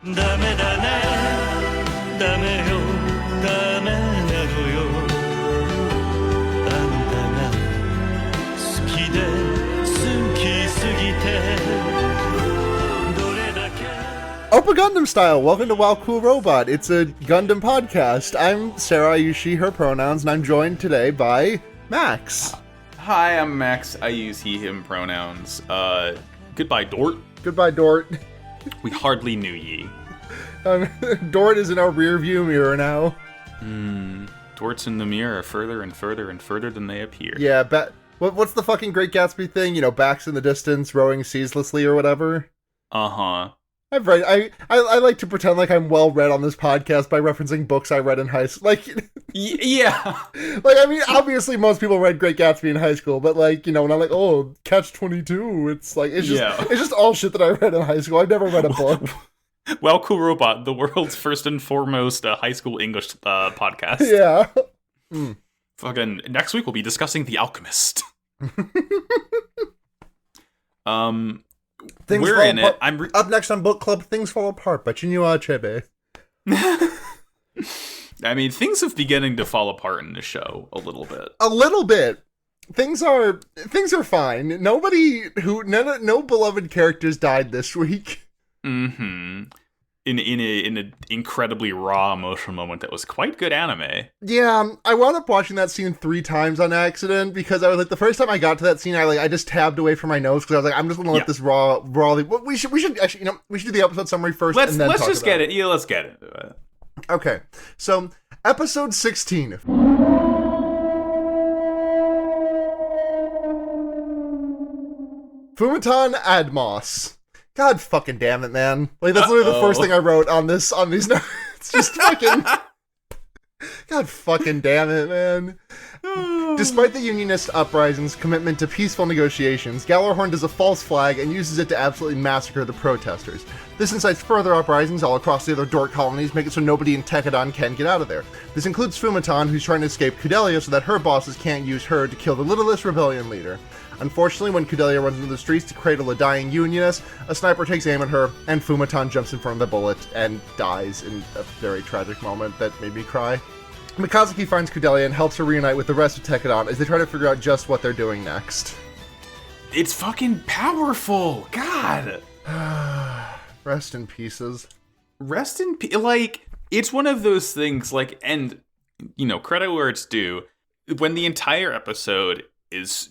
ダメだねダメよダメなのよあんたが好きで好きすぎてどれだけ Oppa Gundam style, welcome to Wow Cool Robot. It's a Gundam podcast. I'm Sarah, I use she, her pronouns, and I'm joined today by Max. Hi, I'm Max. I use he, him pronouns. Goodbye, Dort. Goodbye, Dort. We hardly knew ye. Dort is in our rear view mirror now. Dorts in the mirror further and further and further than they appear. Yeah, what's the fucking Great Gatsby thing? You know, backs in the distance, rowing ceaselessly or whatever? Uh-huh. I like to pretend like I'm well read on this podcast by referencing books I read in high school. Like, yeah. Like, I mean, obviously most people read Great Gatsby in high school, but like, you know, when I'm like, oh, Catch-22, it's like, it's just all shit that I read in high school. I've never read a book. Well, Cool Robot, the world's first and foremost high school English podcast. Yeah. Fucking, next week we'll be discussing The Alchemist. We're in it. Up next on Book Club, Things Fall Apart by Chinua Achebe. I mean, things are beginning to fall apart in the show a little bit. A little bit. Things are fine. No beloved characters died this week. Mm-hmm. In an incredibly raw emotional moment that was quite good anime. Yeah, I wound up watching that scene 3 times on accident because I was like, the first time I got to that scene, I just tabbed away from my notes because I was like, I'm just gonna let this raw. We should actually, we should do the episode summary first. Let's and then just get it. Yeah, let's get into it. Okay, so episode 16. Fumitan Admos. God fucking damn it, man. Like, that's literally the first thing I wrote on these notes. It's just fucking... God fucking damn it, man. Despite the Unionist uprising's commitment to peaceful negotiations, Gallarhorn does a false flag and uses it to absolutely massacre the protesters. This incites further uprisings all across the other Dort colonies, making it so nobody in Tekadon can get out of there. This includes Fumitan, who's trying to escape Kudelia so that her bosses can't use her to kill the littlest rebellion leader. Unfortunately, when Kudelia runs into the streets to cradle a dying Unionist, a sniper takes aim at her, and Fumitan jumps in front of the bullet and dies in a very tragic moment that made me cry. Mikazuki finds Kudelia and helps her reunite with the rest of Tekadon as they try to figure out just what they're doing next. It's fucking powerful! God! Rest in pieces. Rest in peace. Like, it's one of those things, like, and, you know, credit where it's due, when the entire episode is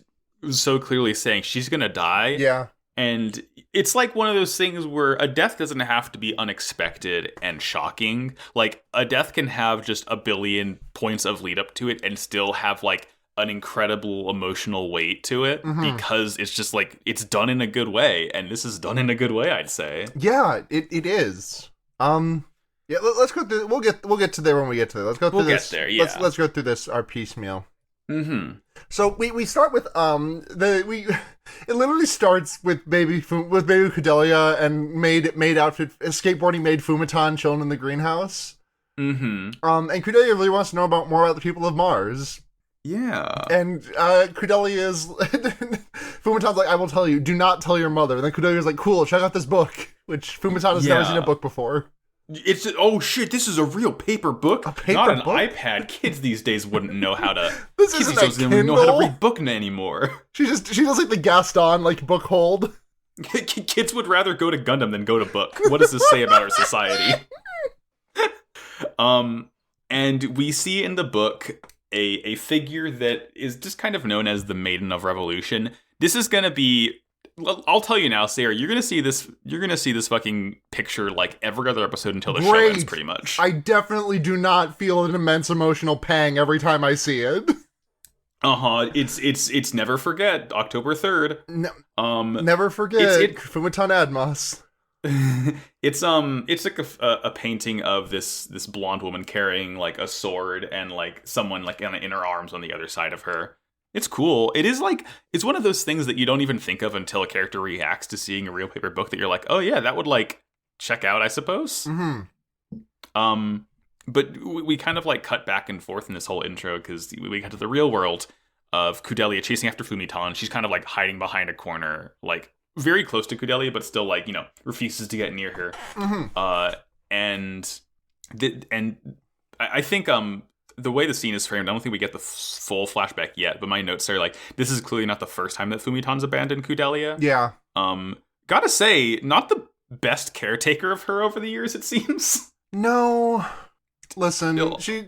so clearly saying she's gonna die. Yeah. And it's like one of those things where a death doesn't have to be unexpected and shocking. Like, a death can have just a billion points of lead up to it and still have, like, an incredible emotional weight to it because it's just, like, it's done in a good way. And this is done in a good way, I'd say. Yeah, it is. Yeah, let's go through, we'll get to there when we get to there. Let's go through this. We'll get there, yeah. Let's go through this, our piecemeal. Mm-hmm. So we start with it literally starts with baby Kudelia and maid outfit skateboarding maid Fumitan chilling in the greenhouse. Mm-hmm. And Kudelia really wants to know more about the people of Mars. Yeah. And Kudelia is Fumitan's like, I will tell you, do not tell your mother. And then Kudelia's like, cool, check out this book, which Fumitan has never seen a book before. It's oh shit! This is a real paper book, not an iPad. Kids these days wouldn't know how to. This isn't a Kindle. Know how to read book anymore. She does like the Gaston like book hold. Kids would rather go to Gundam than go to book. What does this say about our society? And we see in the book a figure that is just kind of known as the Maiden of Revolution. This is gonna be. I'll tell you now, Sarah, you're gonna see this fucking picture like every other episode until the show ends, pretty much. I definitely do not feel an immense emotional pang every time I see it. It's never forget, October 3rd. Never forget Fumitan Admos. It's like a painting of this blonde woman carrying like a sword and like someone like in her arms on the other side of her. It's cool. It is like, it's one of those things that you don't even think of until a character reacts to seeing a real paper book that you're like, oh yeah, that would like check out, I suppose. Mm-hmm. But we kind of like cut back and forth in this whole intro because we got to the real world of Kudelia chasing after Fumitan. She's kind of like hiding behind a corner, like very close to Kudelia, but still like, refuses to get near her. Mm-hmm. I think the way the scene is framed, I don't think we get the full flashback yet, but my notes are like, this is clearly not the first time that Fumitan's abandoned Kudelia. Yeah. Gotta say, not the best caretaker of her over the years, it seems. No. Listen, No. she's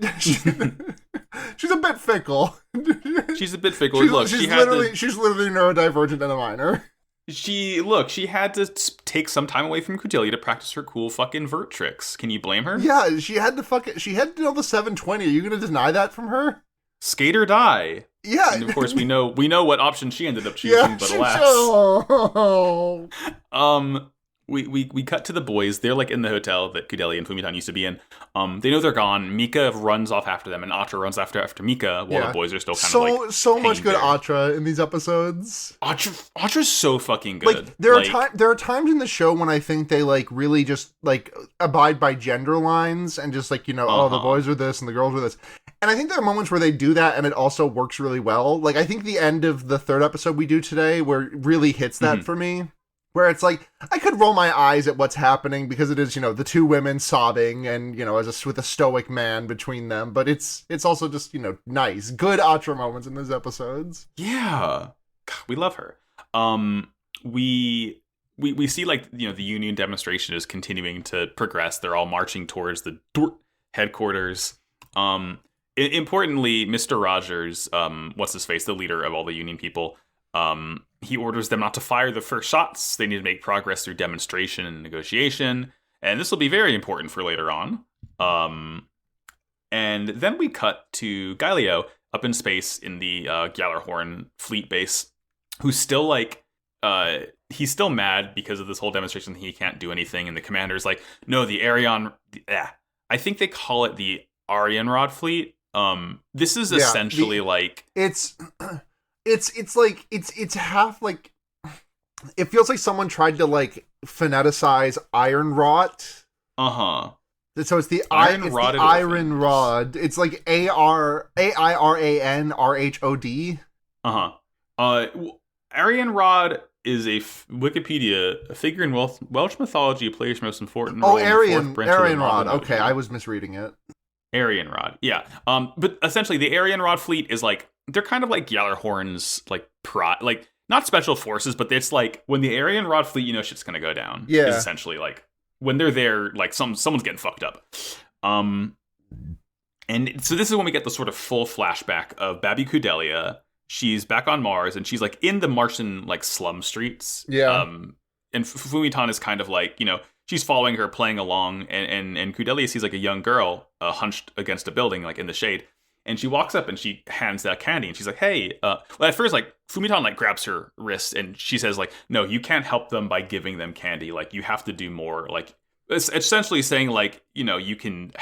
a bit fickle. She's a bit fickle. She's literally neurodivergent and a minor. She had to take some time away from Kudelia to practice her cool fucking vert tricks. Can you blame her? Yeah, she had to know the 720. Are you gonna deny that from her? Skate or die. Yeah. And of course we know what option she ended up choosing, but alas. We cut to the boys. They're like in the hotel that Kudelia and Fumitan used to be in. They know they're gone. Mika runs off after them, and Atra runs after Mika, while the boys are still kind of like so much good there. Atra in these episodes. Atra's so fucking good. Like there are times in the show when I think they like really just like abide by gender lines and just like oh, the boys are this and the girls are this. And I think there are moments where they do that and it also works really well. Like I think the end of the third episode we do today where it really hits that for me. Where it's like, I could roll my eyes at what's happening because it is, the two women sobbing and, with a stoic man between them. But it's also just, nice. Good Atra moments in those episodes. Yeah. God, we love her. We see like, the Union demonstration is continuing to progress. They're all marching towards the Dort headquarters. Importantly, Mr. Rogers, what's-his-face, the leader of all the Union people, he orders them not to fire the first shots. They need to make progress through demonstration and negotiation. And this will be very important for later on. And then we cut to Galileo up in space in the Gjallarhorn fleet base, who's still like, he's still mad because of this whole demonstration. He can't do anything. And the commander's like, no, the Arion, I think they call it the Arianrod fleet. This is essentially like... It's half like it feels like someone tried to like phoneticize iron rot. So it's the iron rod. It's like AIRANRHOD. Aryan Rod is a Wikipedia, a figure in Welsh mythology, a player's most important role. Oh, Aryan Rod. Okay, I was misreading it. Aryan Rod, yeah. But essentially, the Aryan Rod fleet is like, they're kind of like Gjallarhorn's like not special forces, but it's like when the Aryan Rod fleet, shit's gonna go down. Yeah, is essentially like when they're there, like someone's getting fucked up. And so this is when we get the sort of full flashback of Baby Kudelia. She's back on Mars and she's like in the Martian like slum streets. Yeah. And Fumitan is kind of like, she's following her, playing along, and Kudelia sees like a young girl hunched against a building, like in the shade. And she walks up and she hands that candy and she's like, hey, well, at first, like, Fumitan, like, grabs her wrist and she says, like, no, you can't help them by giving them candy. Like, you have to do more. Like, it's essentially saying, like, you can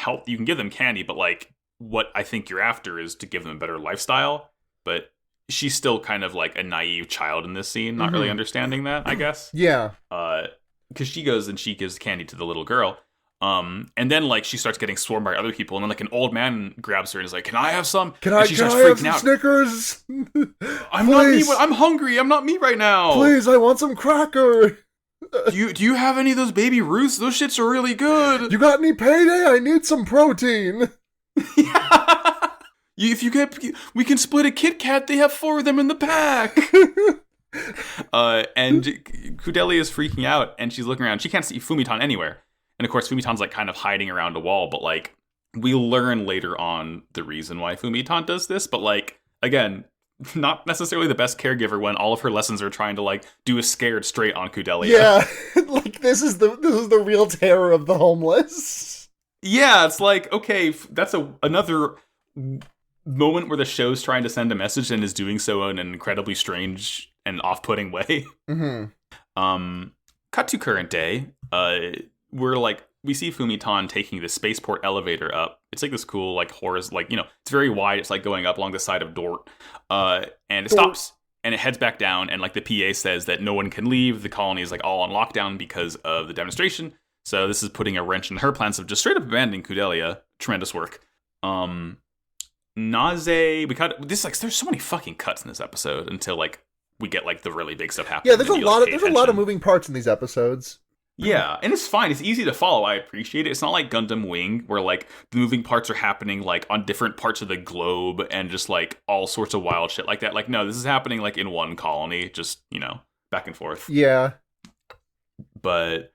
give them candy, but, like, what I think you're after is to give them a better lifestyle. But she's still kind of, like, a naive child in this scene, not really understanding that, I guess. Yeah. Because she goes and she gives candy to the little girl. And then like she starts getting swarmed by other people, and then like an old man grabs her and is like, "Can I have some?" Can I have some Snickers? I'm hungry. I'm not me right now. Please, I want some cracker. Do you have any of those Baby Ruths? Those shits are really good. You got any payday? I need some protein. Yeah. We can split a Kit Kat. They have 4 of them in the pack. And Kudelia is freaking out, and she's looking around. She can't see Fumitan anywhere. And of course, Fumitan's like kind of hiding around a wall, but like we learn later on the reason why Fumitan does this. But like, again, not necessarily the best caregiver when all of her lessons are trying to like do a scared straight on Kudelia. Yeah, like this is the real terror of the homeless. Yeah, it's like, okay, that's another moment where the show's trying to send a message and is doing so in an incredibly strange and off-putting way. Cut to current day. We see Fumitan taking the spaceport elevator up. It's like this cool, like, horrors, like, it's very wide. It's like going up along the side of Dort. And it stops and it heads back down. And like the PA says that no one can leave. The colony is like all on lockdown because of the demonstration. So this is putting a wrench in her plans of just straight up abandoning Kudelia. Tremendous work. Naze, there's so many fucking cuts in this episode until like we get like the really big stuff happening. Yeah, there's a lot of moving parts in these episodes. Yeah, and it's fine. It's easy to follow. I appreciate it. It's not like Gundam Wing, where like the moving parts are happening like on different parts of the globe and just like all sorts of wild shit like that. Like, no, this is happening like in one colony, just, you know, back and forth. Yeah. But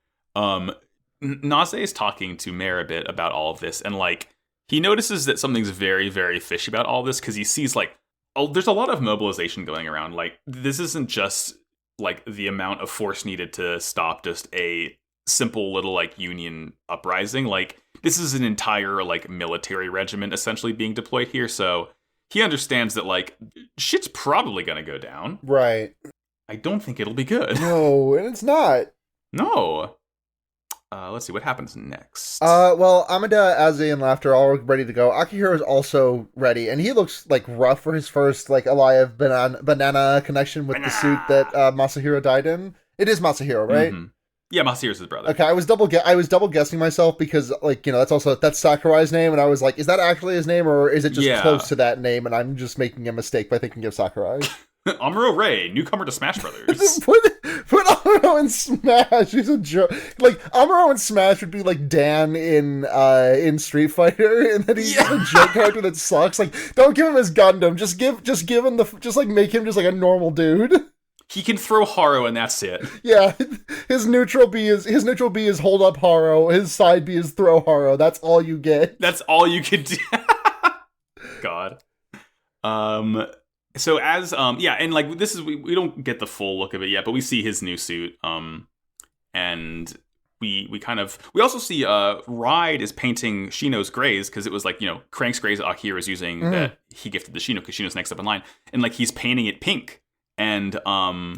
Naze is talking to Mare a bit about all of this, and like he notices that something's very, very fishy about all this because he sees like, oh, there's a lot of mobilization going around. Like, this isn't just like the amount of force needed to stop just a simple little like Union uprising. Like, this is an entire like military regiment essentially being deployed here. So he understands that like shit's probably gonna go down. Right. I don't think it'll be good. No, and it's not. No. Let's see what happens next. Well, Amada, Aze, and Laughter are all ready to go. Akihiro is also ready, and he looks like rough for his first like alive banana connection with the suit that Masahiro died in. It is Masahiro, right? Mm-hmm. Yeah, Masahiro's his brother. Okay, I was double guessing myself because like, you know, that's Sakurai's name, and I was like, is that actually his name or is it just close to that name? And I'm just making a mistake by thinking of Sakurai. Amuro Ray, newcomer to Smash Brothers. put Amuro in Smash. He's a joke. Like, Amuro in Smash would be like Dan in Street Fighter, and then he's just a joke character that sucks. Like, don't give him his Gundam. Just give him make him just like a normal dude. He can throw Haro, and that's it. Yeah, his neutral B is hold up Haro. His side B is throw Haro. That's all you get. That's all you can do. God. So as and like this is we don't get the full look of it yet, but we see his new suit. And we also see Ride is painting Shino's grays because it was like, you know, Crank's grays that Akira is using that he gifted to Shino because Shino's next up in line, and like he's painting it pink. And I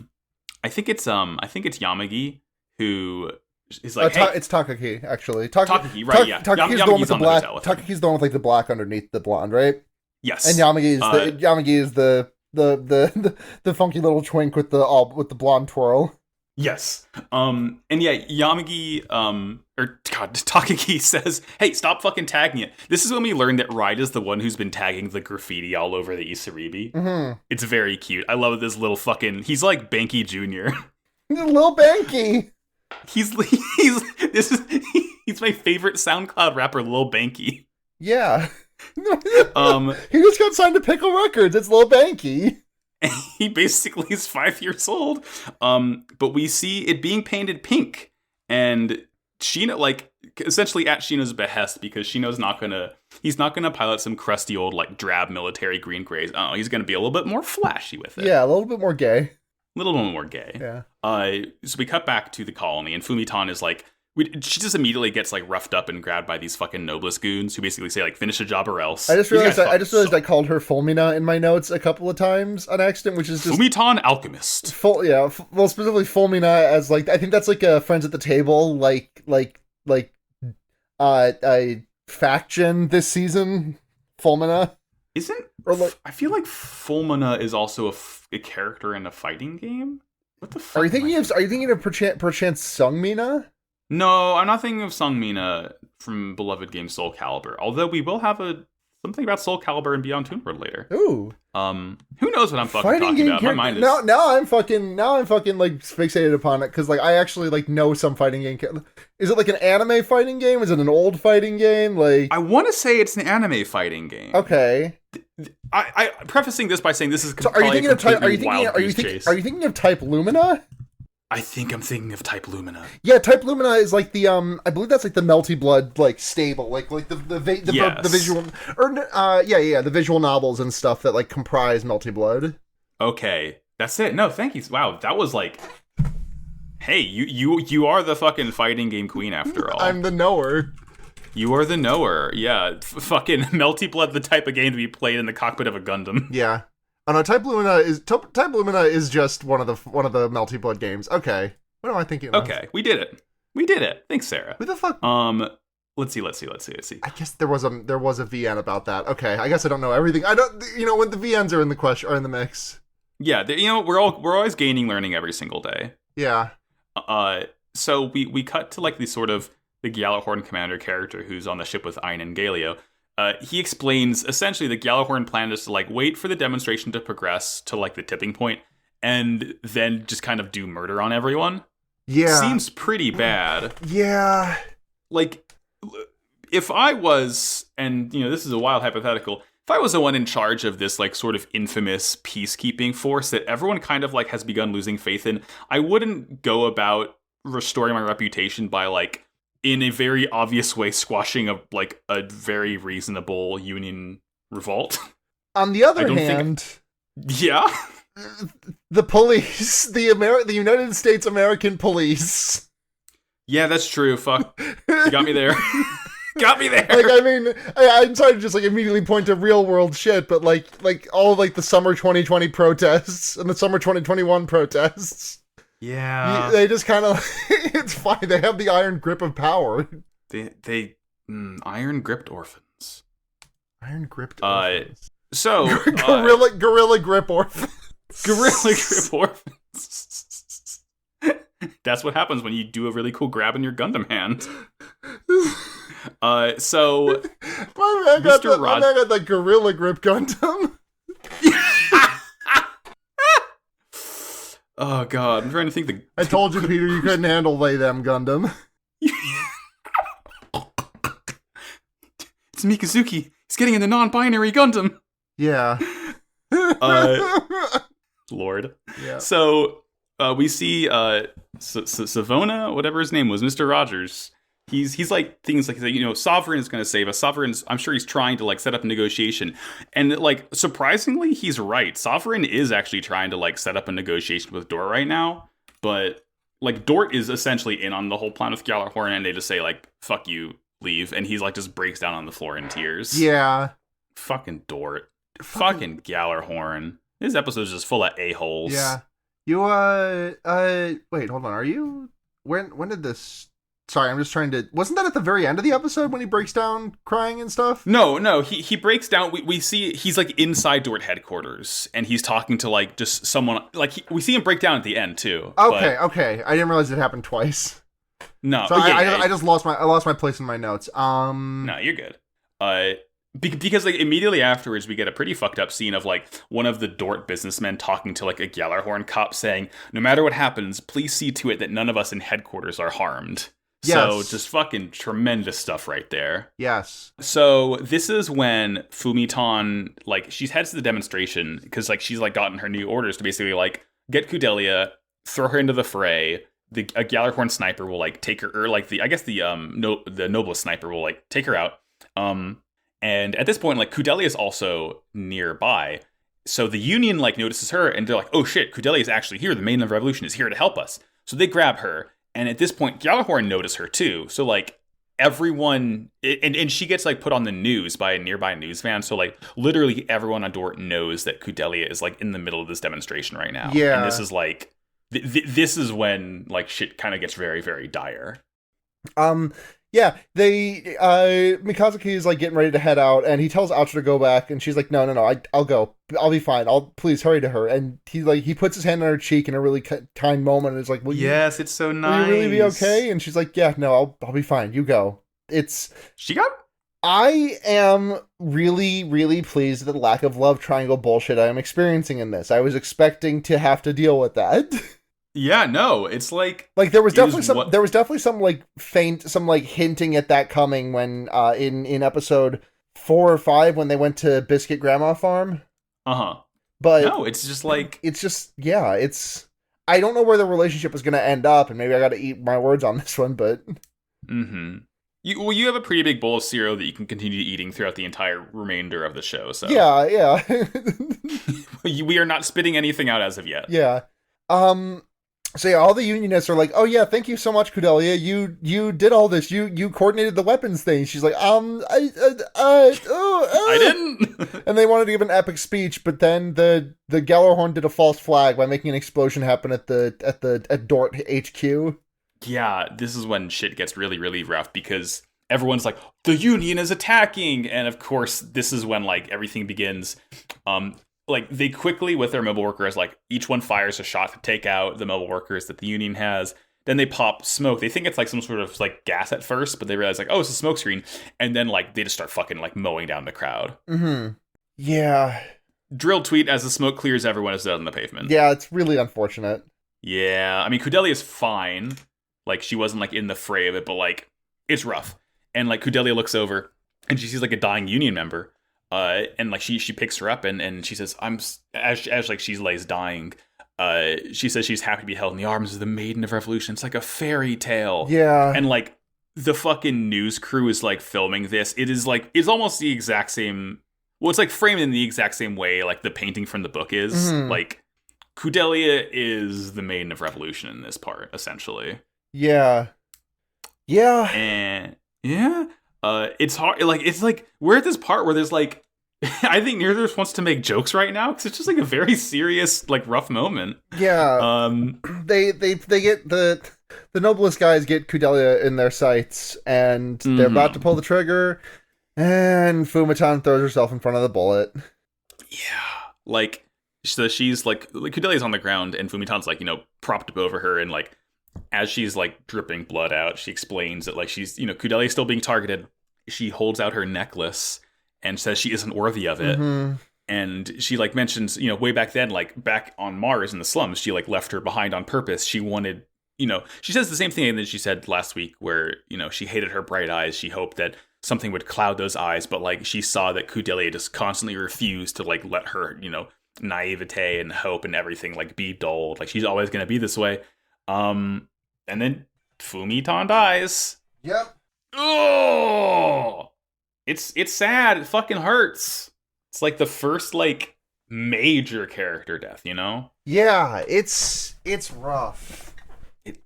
think it's Yamagi who is like, hey, it's Takaki actually. Takaki, right? Yeah, Takaki's the one with the black. Takaki's the one with like the black underneath the blonde, right? Yes. And Yamagi is the funky little twink with the blonde twirl. Yes. And yeah, Yamagi, Takagi says, hey, stop fucking tagging it. This is when we learn that Ride is the one who's been tagging the graffiti all over the Isaribi. Mm-hmm. It's very cute. I love this little fucking, he's like Banky Jr. Little Banky. He's my favorite SoundCloud rapper, Lil Banky. Yeah. He just got signed to Pickle Records. It's Lil Banky. He basically is 5 years old. But we see it being painted pink, and Shino, like, essentially at Shino's behest, because Shino's he's not gonna pilot some crusty old like drab military green grays. Oh, he's gonna be a little bit more flashy with it. Yeah, a little bit more gay. Yeah. So we cut back to the colony, and Fumitan is like, she just immediately gets like roughed up and grabbed by these fucking noblest goons who basically say like, finish the job or else. I just realized I called her Fulmina in my notes a couple of times on accident, which is just Fumitan Alchemist. Specifically Fulmina as like, I think that's like a friends at the table a faction this season. Fulmina I feel like Fulmina is also a character in a fighting game. What the fuck? Are you thinking of perchance Sungmina? No, I'm not thinking of Sungmina from beloved game Soul Calibur. Although we will have something about Soul Calibur and Beyond Toon World later. Ooh. Who knows what I'm fucking talking about? My mind is now I'm fucking like fixated upon it because like I actually like know some fighting game. Is it like an anime fighting game? Is it an old fighting game? Like, I want to say it's an anime fighting game. Okay. I prefacing this by saying this is. So are you thinking of Type? Are you thinking of Type Lumina? I think I'm thinking of Type Lumina. Yeah, Type Lumina is like the I believe that's like the Melty Blood like stable, like the visual the visual novels and stuff that like comprise Melty Blood. Okay, that's it. No, thank you. Wow, that was like, hey, you are the fucking fighting game queen after all. I'm the knower. You are the knower. Yeah, fucking Melty Blood, the type of game to be played in the cockpit of a Gundam. Yeah. Oh no, Type Lumina is just one of the Melty Blood games. Okay, what am I thinking of? Okay, we did it. Thanks, Sarah. Who the fuck? Let's see. I guess there was a VN about that. Okay, I guess I don't know everything. I don't, when the VNs are in the question or in the mix. Yeah, we're always gaining, learning every single day. Yeah. So we cut to like the sort of the Gjallarhorn commander character who's on the ship with Ein and Galio. He explains essentially the Gjallarhorn plan is to like wait for the demonstration to progress to like the tipping point, and then just kind of do murder on everyone. Yeah. Seems pretty bad. Yeah. Like, if I was, and, this is a wild hypothetical, if I was the one in charge of this, like, sort of infamous peacekeeping force that everyone kind of, like, has begun losing faith in, I wouldn't go about restoring my reputation by, like, in a very obvious way, squashing a very reasonable Union revolt. On the other hand... Yeah? The police, the United States American police. Yeah, that's true. Fuck. You got me there. Got me there. Like, I mean, I'm sorry to just, like, immediately point to real world shit, but, like all, like, the summer 2020 protests and the summer 2021 protests. Yeah. They just kind of, it's fine. They have the iron grip of power. They iron gripped orphans. Iron gripped orphans. So. Gorilla grip orphans. Gorilla grip orphans. That's what happens when you do a really cool grab in your Gundam hand. So my man got that gorilla grip Gundam. Oh god, I'm trying to think. I told you, Peter, you couldn't handle they them Gundam. It's Mikazuki. He's getting in the non-binary Gundam. Yeah. Lord. Yeah. So we see Savona, whatever his name was, Mr. Rogers. He's like things like, Sovereign is going to save us. Sovereign's, I'm sure he's trying to like set up a negotiation, and like surprisingly, he's right. Sovereign is actually trying to like set up a negotiation with Dort right now, but like Dort is essentially in on the whole plan with Gjallarhorn, and they just say like "fuck you, leave," and he's like just breaks down on the floor in tears. Yeah, fucking Dort, fucking Gjallarhorn. This episode's just full of a-holes. Yeah, you wait, hold on. Are you when did this? Sorry, I'm just trying to... Wasn't that at the very end of the episode when he breaks down crying and stuff? No, he breaks down... We see... He's, like, inside Dort headquarters, and he's talking to, like, just someone... Like, we see him break down at the end, too. Okay. I didn't realize it happened twice. No. So I just lost my place in my notes. No, you're good. Because, like, immediately afterwards, we get a pretty fucked up scene of, like, one of the Dort businessmen talking to, like, a Gjallarhorn cop saying, "No matter what happens, please see to it that none of us in headquarters are harmed." Yes. So just fucking tremendous stuff right there. Yes. So this is when Fumitan, like, she heads to the demonstration because, like, she's, like, gotten her new orders to basically, like, get Kudelia, throw her into the fray. A Gjallarhorn sniper will, like, take her, or, like, the noblest sniper will, like, take her out. And at this point, like, Kudelia is also nearby. So the Union, like, notices her, and they're like, oh shit, Kudelia is actually here. The Maiden of Revolution is here to help us. So they grab her. And at this point, Gjallarhorn noticed her too. So like everyone, and she gets like put on the news by a nearby news van. So like literally everyone on Dort knows that Kudelia is like in the middle of this demonstration right now. Yeah. And this is like, this is when like shit kind of gets very, very dire. Yeah, Mikazuki is like getting ready to head out, and he tells Oucher to go back, and she's like, no, I'll go. I'll be fine. Please hurry to her. And he puts his hand on her cheek in a really kind moment, and is like, yes, it's so nice. Will you really be okay? And she's like, yeah, no, I'll be fine. You go. I am really, really pleased at the lack of love triangle bullshit I am experiencing in this. I was expecting to have to deal with that. Yeah, no, it's like there was definitely some like faint, some like hinting at that coming when in episode 4 or 5 when they went to Biscuit Grandma Farm. But no, it's just like I don't know where the relationship is going to end up, and maybe I got to eat my words on this one, but you have a pretty big bowl of cereal that you can continue eating throughout the entire remainder of the show. So yeah. We are not spitting anything out as of yet. Yeah. So yeah, all the Unionists are like, "Oh yeah, thank you so much, Kudelia. You did all this. You coordinated the weapons thing." She's like, I didn't." And they wanted to give an epic speech, but then the Gjallarhorn did a false flag by making an explosion happen at Dort HQ. Yeah, this is when shit gets really, really rough because everyone's like, "The Union is attacking," and of course, this is when like everything begins. Like, they quickly, with their mobile workers, like, each one fires a shot to take out the mobile workers that the Union has. Then they pop smoke. They think it's, like, some sort of, like, gas at first, but they realize, like, oh, it's a smoke screen. And then, like, they just start fucking, like, mowing down the crowd. Mm-hmm. Yeah. drill tweet as the smoke clears, everyone is dead on the pavement. Yeah, it's really unfortunate. Yeah, I mean, Kudelia is fine. Like, she wasn't, like, in the fray of it, but, like, it's rough. And, like, Kudelia looks over, and she sees, like, a dying Union member. And, like, she picks her up, and she says, as like, she lays dying, she says she's happy to be held in the arms of the Maiden of Revolution. It's like a fairy tale. Yeah. And, like, the fucking news crew is, like, filming this. It is, like, it's almost the exact same... Well, it's, like, framed in the exact same way, like, the painting from the book is. Mm-hmm. Like, Kudelia is the Maiden of Revolution in this part, essentially. Yeah. Yeah. And, yeah. It's hard, like, it's, like, we're at this part where there's, like, I think Nearthers wants to make jokes right now, because it's just, like, a very serious, like, rough moment. Yeah. They get the noblest guys get Kudelia in their sights, and they're about to pull the trigger, and Fumitan throws herself in front of the bullet. Yeah. Like, so she's, like Kudelia's on the ground, and Fumitan's, like, propped up over her, and, like, as she's, like, dripping blood out, she explains that, like, she's, Kudelia's still being targeted. She holds out her necklace and says she isn't worthy of it. Mm-hmm. And she, like, mentions, way back then, like, back on Mars in the slums, she, like, left her behind on purpose. She wanted, she says the same thing that she said last week, where, she hated her bright eyes. She hoped that something would cloud those eyes, but, like, she saw that Kudelia just constantly refused to, like, let her, naivete and hope and everything, like, be dulled. Like, she's always going to be this way. And then Fumitan dies. Yep. Oh, it's sad. It fucking hurts. It's like the first, like, major character death, Yeah, it's rough.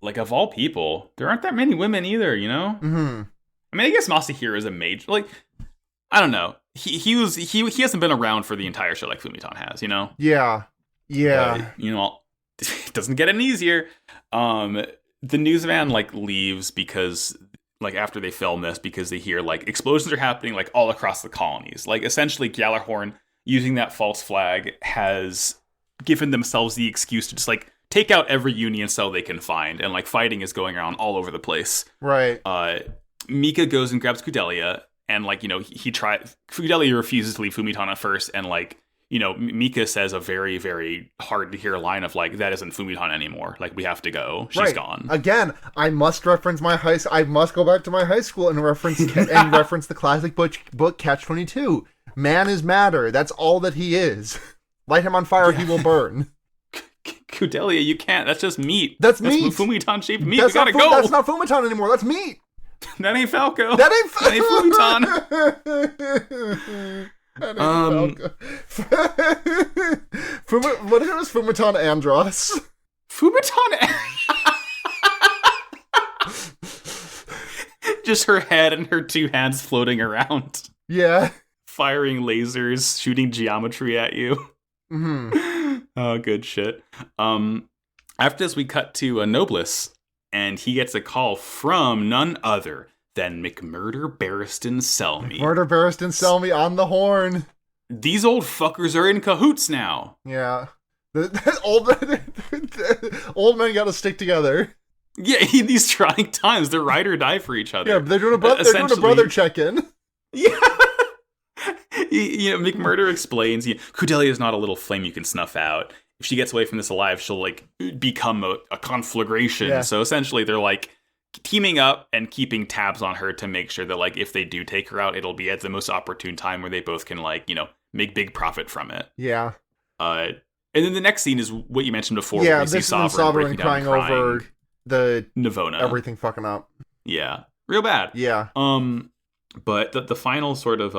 Like, of all people, there aren't that many women either, Mm-hmm. I mean, I guess Masahiro is a major, like, I don't know. He hasn't been around for the entire show like Fumitan has, Yeah. Yeah. It doesn't get any easier. The newsman, like, leaves because, like, after they film this, because they hear, like, explosions are happening, like, all across the colonies. Like, essentially, Gjallarhorn, using that false flag, has given themselves the excuse to just, like, take out every Union cell they can find, and, like, fighting is going around all over the place. Right. Mika goes and grabs Kudelia, and, like, Kudelia refuses to leave Fumitan at first, and, like, Mika says a very, very hard to hear line of, like, that isn't Fumitan anymore. Like, we have to go. She's gone. Again, I must reference I must go back to my high school and reference the classic book Catch-22. Man is matter. That's all that he is. Light him on fire, he will burn. Kudelia, you can't. That's just meat. That's meat. Fumitan-shaped meat. We gotta go. That's not Fumitan anymore. That's meat. That ain't Falco. That ain't Fumitan. What if it was Fumitan Andros? Fumitan. Just her head and her two hands floating around. Yeah. Firing lasers, shooting geometry at you. Mm-hmm. Oh, good shit. After this, we cut to Nobliss, and he gets a call from none other than McMurder Barristan Selmy. McMurder Barristan Selmy on the horn. These old fuckers are in cahoots now. Yeah. The old men gotta stick together. Yeah, in these trying times, they're ride or die for each other. Yeah, but they're doing a brother check-in. Yeah. McMurder explains, Kudelia is not a little flame you can snuff out. If she gets away from this alive, she'll, like, become a conflagration. Yeah. So essentially, they're, like, teaming up and keeping tabs on her to make sure that, like, if they do take her out, it'll be at the most opportune time where they both can, like, make big profit from it. Yeah. And then the next scene is what you mentioned before. Yeah, where we see this is Sovereign crying over the Navona. Everything fucking up. Yeah. Real bad. Yeah. But the final sort of,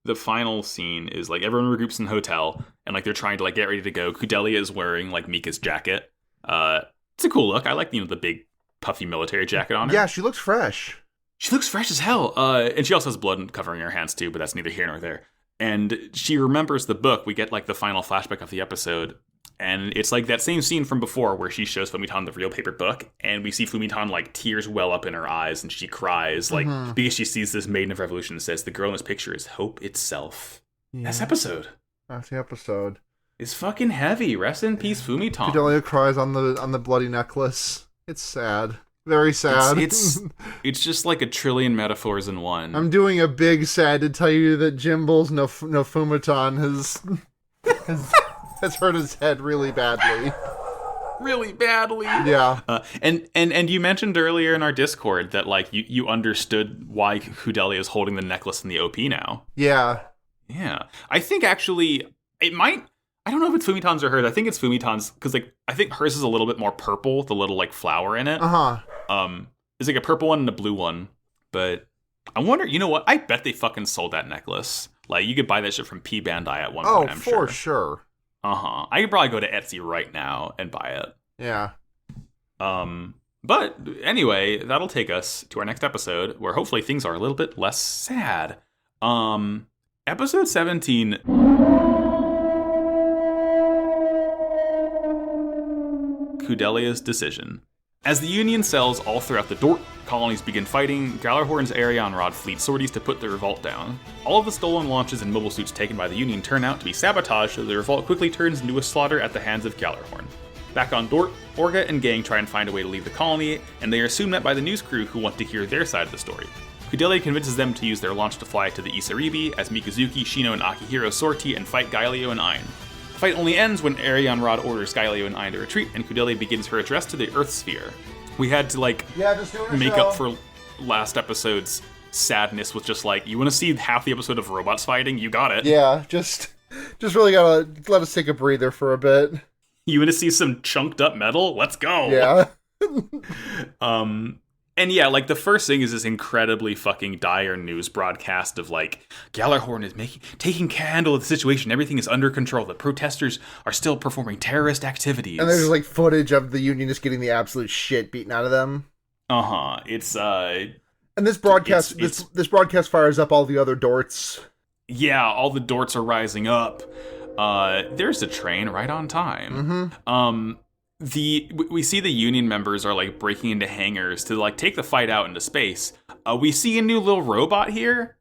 the final scene is, like, everyone regroups in the hotel, and, like, they're trying to, like, get ready to go. Kudelia is wearing, like, Mika's jacket. It's a cool look. I like, the big, puffy military jacket on her. Yeah, she looks fresh. She looks fresh as hell. And she also has blood covering her hands, too, but that's neither here nor there. And she remembers the book. We get, like, the final flashback of the episode, and it's, like, that same scene from before where she shows Fumitan the real paper book, and we see Fumitan, like, tears well up in her eyes, and she cries, like, because she sees this Maiden of Revolution and says, the girl in this picture is hope itself. Yeah. That's the episode. It's fucking heavy. Rest in peace, Fumitan. Kudelia cries on the bloody necklace. It's sad. Very sad. It's just like a trillion metaphors in one. I'm doing a big sad to tell you that Jimbal's no Fumitan has has hurt his head really badly. Really badly. Yeah. And you mentioned earlier in our Discord that like you understood why Kudelia is holding the necklace in the OP now. Yeah. Yeah. I think actually it might. I don't know if it's Fumitan's or hers. I think it's Fumitan's because like I think hers is a little bit more purple, the little like flower in it. There's like a purple one and a blue one. But I wonder, you know what? I bet they fucking sold that necklace. Like you could buy that shit from P Bandai at one point. I'm for sure. I could probably go to Etsy right now and buy it. Yeah. But anyway, that'll take us to our next episode where hopefully things are a little bit less sad. Episode 17. Kudelia's decision. As the Union cells all throughout the Dort colonies begin fighting, Gallarhorn's Arion Rod fleet sorties to put the revolt down. All of the stolen launches and mobile suits taken by the Union turn out to be sabotage, so the revolt quickly turns into a slaughter at the hands of Gallarhorn. Back on Dort, Orga and gang try and find a way to leave the colony, and they are soon met by the news crew who want to hear their side of the story. Kudelia convinces them to use their launch to fly to the Isaribi as Mikazuki, Shino, and Akihiro sortie and fight Gaelio and Ein. The fight only ends when Arion Rod orders Gaelio and Ein to retreat, and Kudelia begins her address to the Earth Sphere. We had to make up for last episode's sadness with just like, you want to see half the episode of robots fighting? You got it. Yeah, just really gotta let us take a breather for a bit. You want to see some chunked up metal? Let's go. Yeah. And yeah, like the first thing is this incredibly fucking dire news broadcast of like Gallarhorn is taking handle of the situation. Everything is under control. The protesters are still performing terrorist activities. And there's like footage of the Union just getting the absolute shit beaten out of them. It's and this broadcast this broadcast fires up all the other Dorts. Yeah, all the Dorts are rising up. There's a train right on time. Mm-hmm. We see the Union members are like breaking into hangars to like take the fight out into space. We see a new little robot here.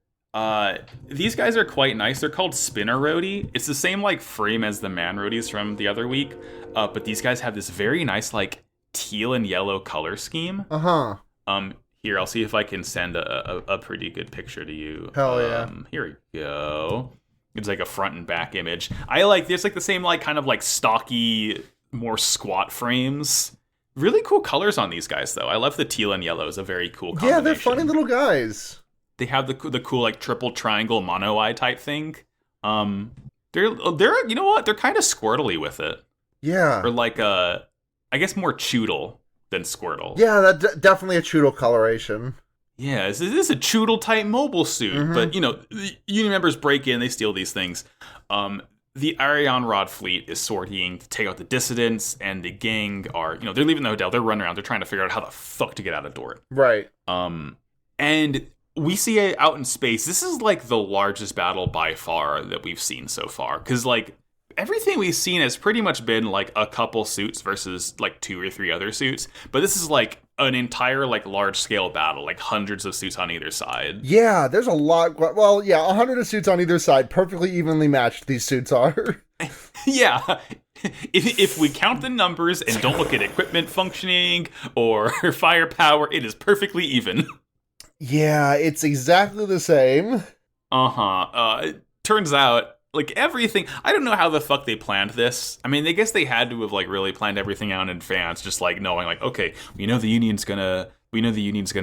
These guys are quite nice. They're called Spinner Roadie. It's the same like frame as the Man Roadies from the other week. But these guys have this very nice like teal and yellow color scheme. Here, I'll see if I can send a pretty good picture to you. Hell yeah. Here we go. It's like a front and back image. There's like the same like kind of like stocky, more squat frames. Really cool colors on these guys, though. I love the teal and yellow. It's a very cool combination. Yeah, they're funny little guys. They have the cool like triple triangle mono eye type thing. They're you know what? They're kind of squirtly with it. Yeah. Or like I guess more Choodle than Squirtle. Yeah, that definitely a Choodle coloration. Yeah, this is a Choodle type mobile suit. Mm-hmm. But you know, the Union members break in, they steal these things. The Arion Rod fleet is sortying to take out the dissidents, and the gang are, you know, they're leaving the hotel, they're running around, they're trying to figure out how the fuck to get out of Dort. Right. And we see it out in space. This is like the largest battle by far that we've seen so far. Because like everything we've seen has pretty much been like a couple suits versus like 2 or 3 other suits. But this is like an entire like large scale battle, like hundreds of suits on either side. Yeah, there's a lot. Well, yeah, 100 of suits on either side, perfectly evenly matched these suits are. Yeah. If we count the numbers and don't look at equipment functioning or firepower, it is perfectly even. Yeah, it's exactly the same. Turns out, like, everything, I don't know how the fuck they planned this. I mean, I guess they had to have, like, really planned everything out in advance, just, like, knowing, like, okay, we know the Union's gonna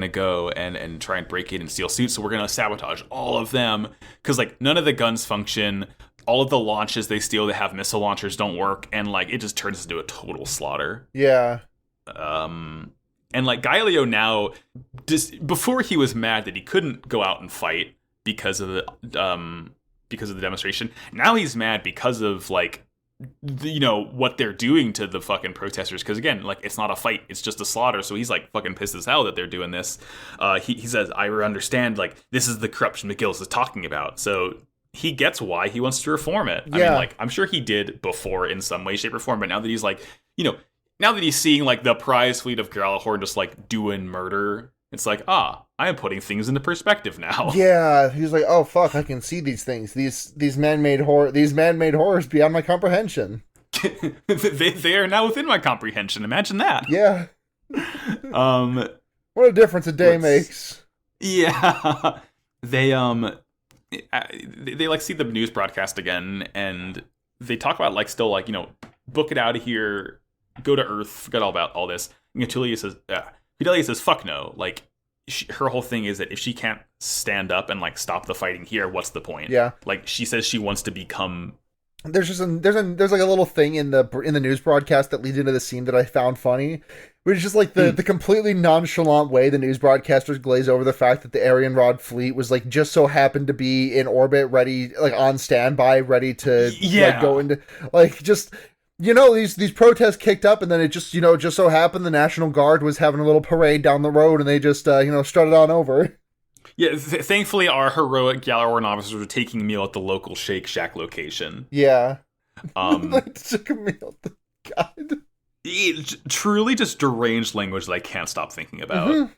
go and try and break in and steal suits, so we're gonna sabotage all of them. Because, like, none of the guns function. All of the launches they steal, they have missile launchers, don't work, and, like, it just turns into a total slaughter. Yeah. And, like, Gaelio now, just before he was mad that he couldn't go out and fight because of the demonstration, now he's mad because of, like, you know, what they're doing to the fucking protesters. Because, again, like, it's not a fight, it's just a slaughter, so he's, like, fucking pissed as hell that they're doing this. He says, I understand, like, this is the corruption McGillis is talking about, so he gets why he wants to reform it. I mean, like, I'm sure he did before in some way, shape, or form, but now that he's, like, you know, now that he's seeing, like, the prize fleet of Gallarhorn just, like, doing murder, it's like, I am putting things into perspective now. Yeah, he's like, oh, fuck, I can see these things. These man-made horrors beyond my comprehension. they are now within my comprehension. Imagine that. Yeah. What a difference a day makes. Yeah. They like, see the news broadcast again, and they talk about like still like, book it out of here, go to Earth, forget all about all this. And Kudelia says, fuck no. Like, her whole thing is that if she can't stand up and like stop the fighting here, what's the point? Yeah. Like, she says she wants to become. There's like a little thing in the news broadcast that leads into the scene that I found funny, which is just like the completely nonchalant way the news broadcasters glaze over the fact that the Aryan Rod fleet was like just so happened to be in orbit, ready, like on standby, ready to like go into like just. These protests kicked up, and then it just, just so happened the National Guard was having a little parade down the road, and they just, strutted on over. Yeah, thankfully our heroic Galaroran officers were taking a meal at the local Shake Shack location. Yeah. They took a meal. God. It's truly just deranged language that I can't stop thinking about.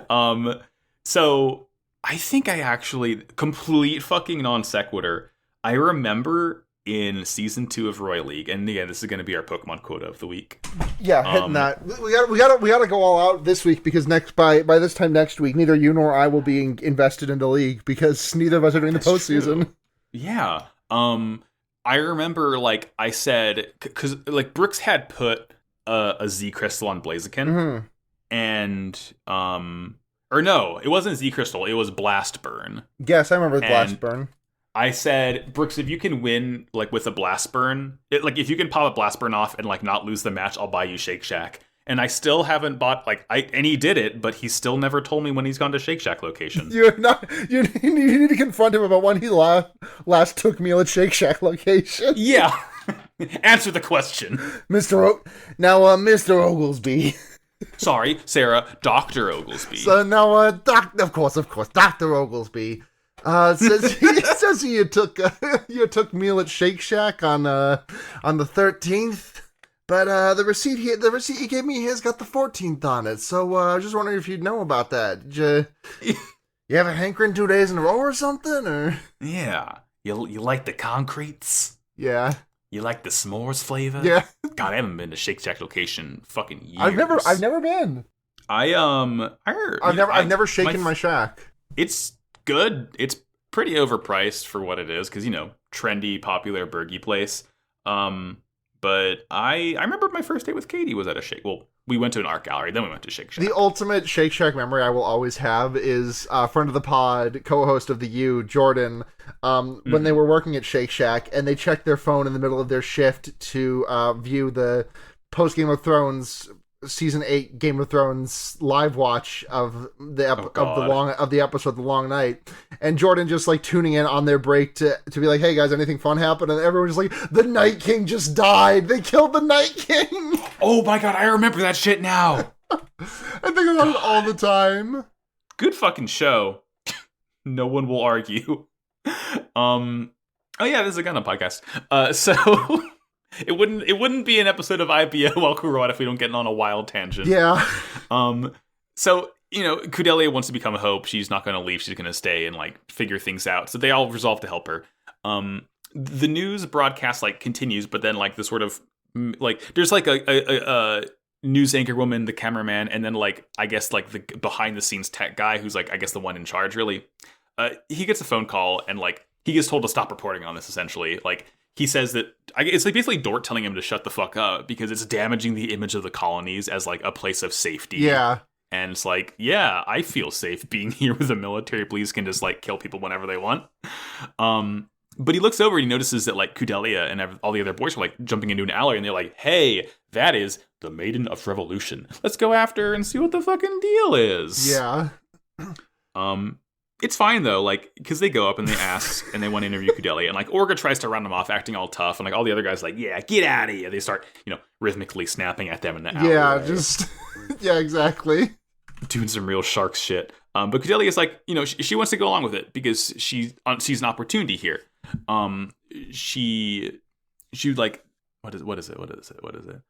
Mm-hmm. So I think I actually, complete fucking non sequitur, I remember in season 2 of Royal League, and again, this is going to be our Pokemon quota of the week. Yeah, hitting that. We gotta go all out this week, because by this time next week, neither you nor I will be invested in the league, because neither of us are doing the postseason. True. Yeah. I remember, like, I said, because like Brooks had put a Z Crystal on Blaziken, and or no, it wasn't Z Crystal, it was Blast Burn. Yes, I remember the Blast Burn. I said, Brooks, if you can win like with a Blast Burn, if you can pop a Blast Burn off and like not lose the match, I'll buy you Shake Shack. And I still haven't bought and he did it, but he still never told me when he's gone to Shake Shack location. You need to confront him about when he last took meal at Shake Shack location. Yeah. Answer the question. Mr. Oglesby. Sorry, Sarah, Dr. Oglesby. So now, of course, Dr. Oglesby. Says you took meal at Shake Shack on the 13th, but the receipt he gave me has got the 14th on it. So I was just wondering if you'd know about that. Did you have a hankering 2 days in a row or something? Or yeah, you like the concretes? Yeah. You like the s'mores flavor? Yeah. God, I haven't been to Shake Shack location fucking years. I've never been. I've never shaken my shack. It's good. It's pretty overpriced for what it is, because trendy, popular burgie place. But I remember my first date with Katie was at a Shake. Well, we went to an art gallery, then we went to Shake Shack. The ultimate Shake Shack memory I will always have is friend of the pod, co-host of the U, Jordan, when they were working at Shake Shack, and they checked their phone in the middle of their shift to view the post Game of Thrones season 8 Game of Thrones live watch of the episode The Long Night, and Jordan just like tuning in on their break to be like, hey guys, anything fun happened? And everyone's just like, the Night King just died, they killed the Night King. Oh my god, I remember that shit now. I think about it all the time. Good fucking show. No one will argue. Oh yeah, this is a Gundam podcast. So It wouldn't be an episode of IPO Welkurot if we don't get on a wild tangent. Yeah. So, Kudelia wants to become a Hope. She's not going to leave. She's going to stay and like figure things out. So they all resolve to help her. The news broadcast like continues, but then like the sort of like there's like a news anchor woman, the cameraman, and then like I guess like the behind the scenes tech guy who's like I guess the one in charge really. He gets a phone call and like he gets told to stop reporting on this essentially. Like he says that it's like basically Dort telling him to shut the fuck up because it's damaging the image of the colonies as like a place of safety. Yeah. And it's like, yeah, I feel safe being here with the military. Police can just like kill people whenever they want. But he looks over and he notices that like Kudelia and all the other boys are like jumping into an alley and they're like, hey, that is the Maiden of Revolution. Let's go after her and see what the fucking deal is. Yeah. It's fine though, like, because they go up and they ask and they want to interview Kudelia, and like Orga tries to run them off, acting all tough, and like all the other guys like, yeah, get out of here. They start, rhythmically snapping at them in the alley. Yeah, just yeah, exactly. Doing some real sharks shit. But Kudelia's like, she wants to go along with it because she sees an opportunity here. She like, what is it?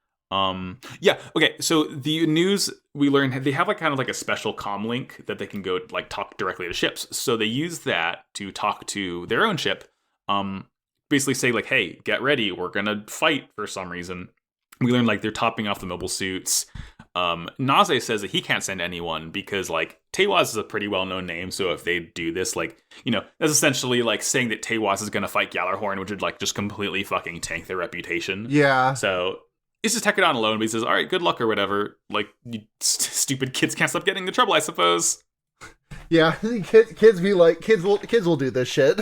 Yeah, okay, so the news we learned, they have like kind of like a special comm link that they can go like talk directly to ships. So they use that to talk to their own ship, basically say like, hey, get ready, we're gonna fight for some reason. We learned like they're topping off the mobile suits. Naze says that he can't send anyone because, like, Teiwaz is a pretty well-known name, so if they do this, like, you know, that's essentially, like, saying that Teiwaz is gonna fight Gjallarhorn, which would, like, just completely fucking tank their reputation. Yeah. So, he's just Tekadon alone, but he says, alright, good luck or whatever. Like, you stupid kids can't stop getting into trouble, I suppose. Yeah, kids will do this shit.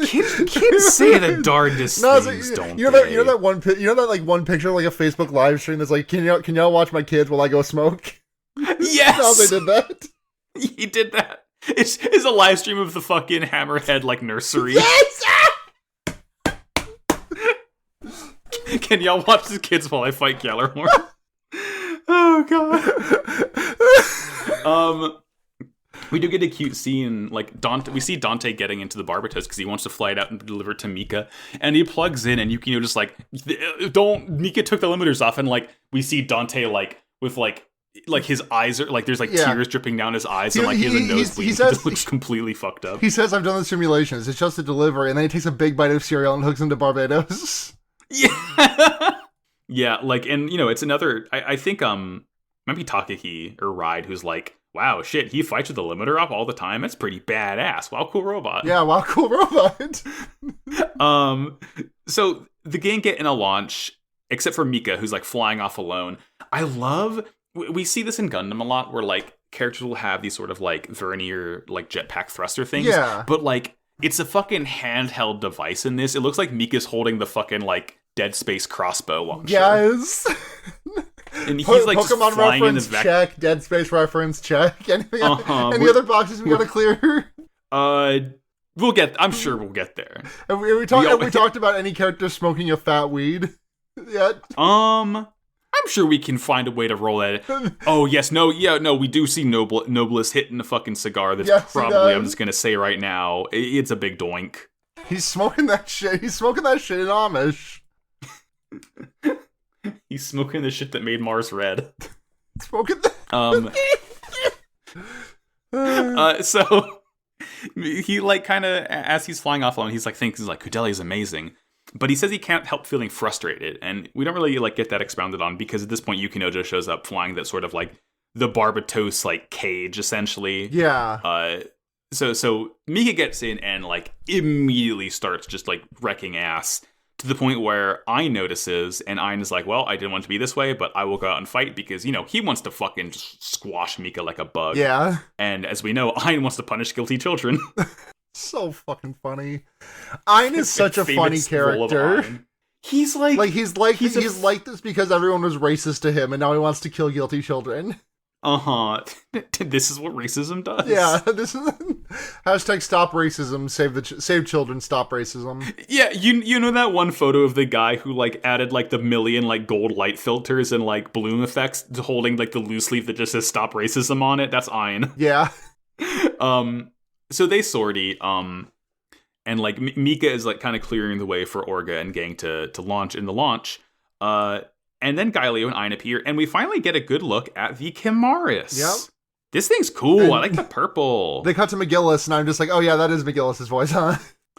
Kids say the darndest things, don't you know that one picture, like a Facebook live stream that's like, can y'all watch my kids while I go smoke? Yes! No, they did that. He did that. It's a live stream of the fucking Hammerhead, like, nursery. Yes! Can y'all watch the kids while I fight Gjallarhorn? Oh, God. We do get a cute scene, like, we see Dante getting into the Barbatos because he wants to fly it out and deliver it to Mika, and he plugs in, and Yukino just, like, Mika took the limiters off, and, like, we see Dante, like, with, like his eyes are, like, there's, like, tears dripping down his eyes, and, like, he has a nosebleed. He just looks completely fucked up. He says, I've done the simulations, it's just a delivery, and then he takes a big bite of cereal and hooks into Barbados. Yeah. Yeah, like, and, you know, it's another, I think, might be Takaki or Ride who's like, wow, shit, he fights with the limiter up all the time? That's pretty badass. Wow, cool robot. Yeah, wow, cool robot. So the gang get in a launch, except for Mika, who's, like, flying off alone. I love, we see this in Gundam a lot, where, like, characters will have these sort of, like, vernier, like, jetpack thruster things. Yeah. But, like, it's a fucking handheld device in this. It looks like Mika's holding the fucking, like, Dead Space crossbow launcher. Yes. And he's, like, Pokemon just flying reference, in the check. Dead Space reference, check. Any other boxes we gotta clear? I'm sure we'll get there. Have we talked about any character smoking a fat weed yet? I'm sure we can find a way to roll that. Oh, yes, no, we do see Noblest hitting a fucking cigar that's probably, I'm just gonna say right now, it's a big doink. He's smoking that shit. He's smoking that shit in Amish. He's smoking the shit that made Mars red. Smoking that. So he, like, kind of, as he's flying off alone, he's like, Kudeli's amazing. But he says he can't help feeling frustrated, and we don't really, like, get that expounded on, because at this point Yukino just shows up flying that sort of, like, the Barbatos, like, cage, essentially. Yeah. So Mika gets in and, like, immediately starts just, like, wrecking ass, to the point where Ayn notices, and Ayn is like, well, I didn't want to be this way, but I will go out and fight, because, you know, he wants to fucking just squash Mika like a bug. Yeah. And as we know, Ayn wants to punish guilty children. So fucking funny. Ayn is such a funny character. He's like this because everyone was racist to him, and now he wants to kill guilty children. This is what racism does. Yeah, this is hashtag stop racism, save children, stop racism. Yeah, you know that one photo of the guy who, like, added, like, the million, like, gold light filters and, like, bloom effects, holding, like, the loose leaf that just says stop racism on it? That's Ayn. Yeah. So they sortie, and, like, Mika is, like, kind of clearing the way for Orga and gang to launch in the launch. And then Gaelio and Ayn appear, and we finally get a good look at the Chimaris. Yep. This thing's cool. And I like the purple. They cut to McGillis, and I'm just like, oh yeah, that is McGillis' voice, huh?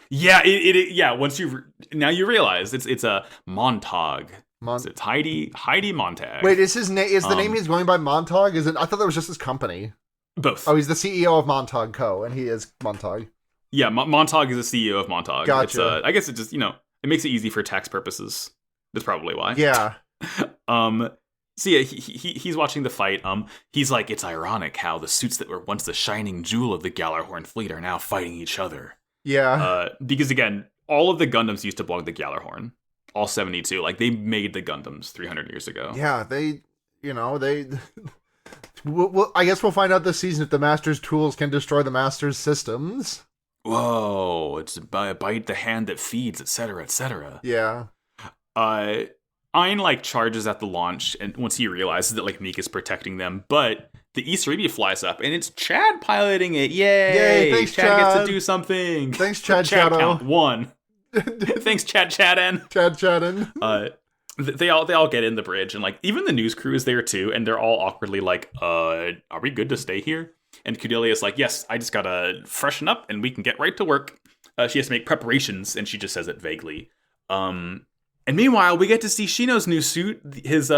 Yeah, yeah. Once now you realize it's a Montag. It's Heidi Montag. Wait, is the name he's going by Montag? Is it? I thought that was just his company. Both. Oh, he's the CEO of Montag Co., and he is Montag. Yeah, Montag is the CEO of Montag. Gotcha. I guess it just, you know, it makes it easy for tax purposes. That's probably why. Yeah. So yeah, he's watching the fight. He's like, it's ironic how the suits that were once the shining jewel of the Gjallarhorn fleet are now fighting each other. Yeah. Because again, all of the Gundams used to belong to the Gjallarhorn. All 72. Like, they made the Gundams 300 years ago. Yeah, well, I guess we'll find out this season if the Master's tools can destroy the Master's systems. Whoa, it's bite the hand that feeds, etc., etc. Yeah. Ayn, like, charges at the launch, and once he realizes that, like, Mika's protecting them, but the East Arabia flies up, and it's Chad piloting it. Yay! Thanks, Chad gets to do something. Thanks, Chad Chad Shadow. count 1. Thanks, Chad Chadden. Chad Chadden. They all get in the bridge, and, like, even the news crew is there too, and they're all awkwardly like, are we good to stay here? And Cordelia's like, yes, I just gotta freshen up, and we can get right to work. She has to make preparations, and she just says it vaguely. And meanwhile, we get to see Shino's new suit, his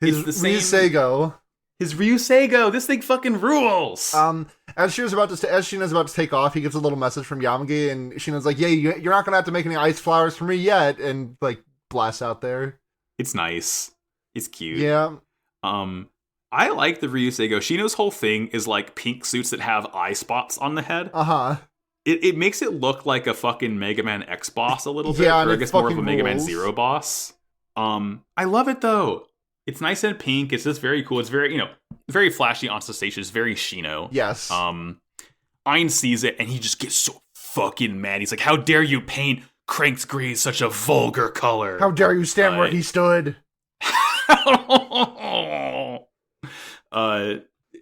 His it's the same. Ryuseigo. His Ryuseigo. This thing fucking rules. As Shina's about to take off, he gets a little message from Yamagi, and Shina's like, "Yeah, you're not gonna have to make any ice flowers for me yet," and like blasts out there. It's nice. It's cute. Yeah. I like the Ryuseigo. Shino's whole thing is like pink suits that have eye spots on the head. It makes it look like a fucking Mega Man X boss a little bit, Yeah, or I and guess it more of a fucking Mega Man rules. Zero boss. I love it though. It's nice and pink. It's just very cool. It's very, very flashy on station. It's very Shino. Yes. Ein sees it and he just gets so fucking mad. He's like, "How dare you paint Crank's green such a vulgar color? How dare you stand where he stood?"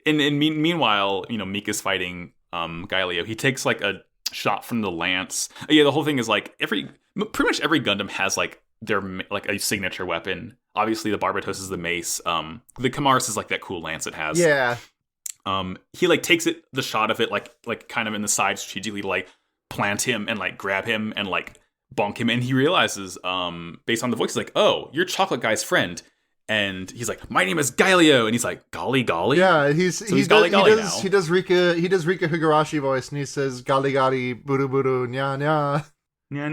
Meanwhile, Mika's fighting Gaelio. He takes like a shot from the lance. The whole thing is like pretty much every Gundam has like their like a signature weapon. Obviously, the Barbatos is the mace. The Kamaris is like that cool lance it has. Yeah. He like takes the shot of it like kind of in the side strategically to like plant him and like grab him and like bonk him, and he realizes based on the voice, he's like, "Oh, you're Chocolate Guy's friend." And he's like, "My name is Gaelio," and he's like, "Golly golly." Yeah, he does Rika Higurashi voice, and he says "Gali gali buru buru nya nya nya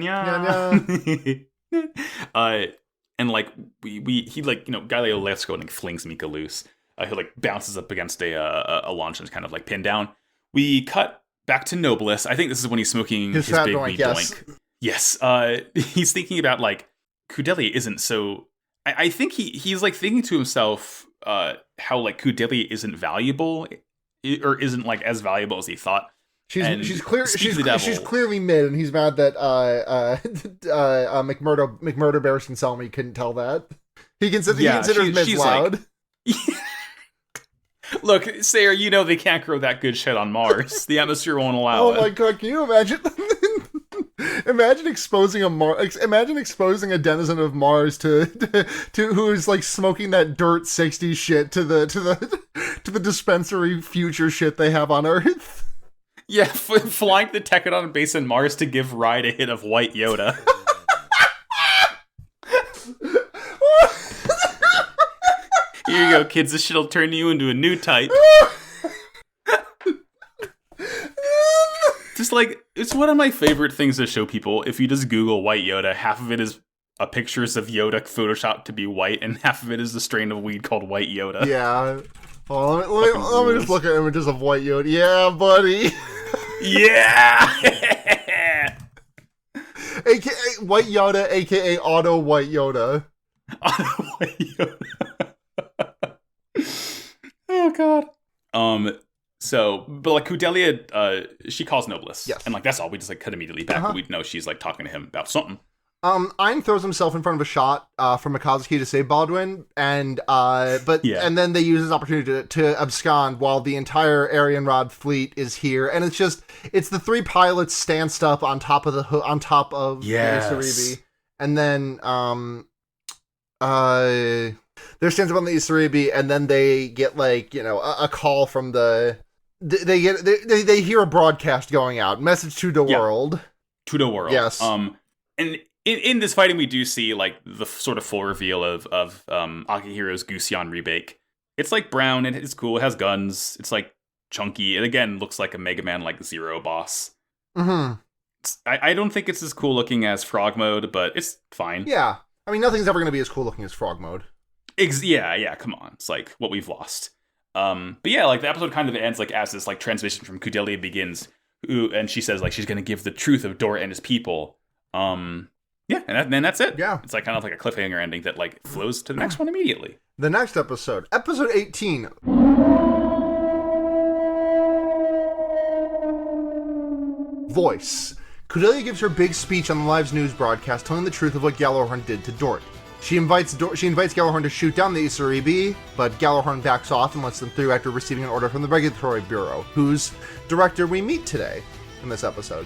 nya." And like he like Gaelio lets go and like, flings Mika loose. He like bounces up against a launch and is kind of like pinned down. We cut back to Nobilis. I think this is when he's smoking his big doink, weed yes. doink. Yes. He's thinking about like Kudelia isn't so. I think he's like thinking to himself how like Kudelia isn't valuable or isn't like as valuable as he thought. She's clearly mid, and he's mad that McMurdo Bereskin Selmy couldn't tell that. He considers mid loud. Like, look, Sayer, they can't grow that good shit on Mars. The atmosphere won't allow it. Oh my god, can you imagine? Imagine exposing a denizen of Mars to who is like smoking that Dort 60 shit to the dispensary future shit they have on Earth. Yeah, flying the Tekadon base in Mars to give Riot a hit of White Yoda. Here you go, kids. This shit'll turn you into a new type. Just like, it's one of my favorite things to show people. If you just Google White Yoda, half of it is pictures of Yoda photoshopped to be white, and half of it is the strain of weed called White Yoda. Yeah. Oh, let me just look at images of White Yoda. Yeah, buddy. Yeah. AKA White Yoda, AKA Auto White Yoda. Auto White Yoda. Oh god. So, but like Kudelia, she calls Nobilis. Yes. And like that's all. We just like cut immediately back. But we know she's like talking to him about something. Ein throws himself in front of a shot from Mikazuki to save Baldwin, and then they use this opportunity to abscond while the entire Aryan Rod fleet is here, and it's the three pilots stanced up on top of the Isaribi, and then they're stanced up on the Isaribi, and then they get like a call from they hear a broadcast going out, message to the world. To the world. Yes. And in this fighting, we do see like the sort of full reveal of Akihiro's Gusion rebake. It's like brown and it's cool. It has guns. It's like chunky. It again looks like a Mega Man like Zero boss. Mm-hmm. I don't think it's as cool looking as Frog Mode, but it's fine. Yeah, I mean nothing's ever going to be as cool looking as Frog Mode. Yeah. Come on, it's like what we've lost. But yeah, like the episode kind of ends like as this like transmission from Kudelia begins, and she says like she's going to give the truth of Dort and his people. Yeah, and then that's it. Yeah. It's like kind of like a cliffhanger ending that like flows to the next one immediately. The next episode 18. Voice. Kudelia gives her big speech on the live news broadcast telling the truth of what Gjallarhorn did to Dort. She invites Gjallarhorn to shoot down the Isaribi, but Gjallarhorn backs off and lets them through after receiving an order from the Regulatory Bureau, whose director we meet today in this episode.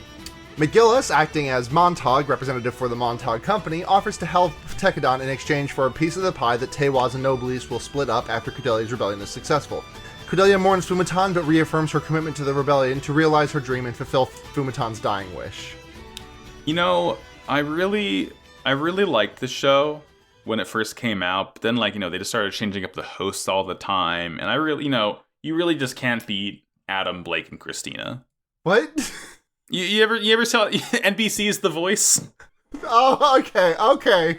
McGillis, acting as Montag, representative for the Montag Company, offers to help Tekadon in exchange for a piece of the pie that Teiwaz and Nobilis will split up after Kudelia's rebellion is successful. Kudelia mourns Fumitan, but reaffirms her commitment to the rebellion to realize her dream and fulfill Fumitan's dying wish. I really liked the show. when it first came out. But then, like, they just started changing up the hosts all the time. And I really, you really just can't beat Adam, Blake, and Christina. What? You ever saw NBC's The Voice? Oh, okay. Okay.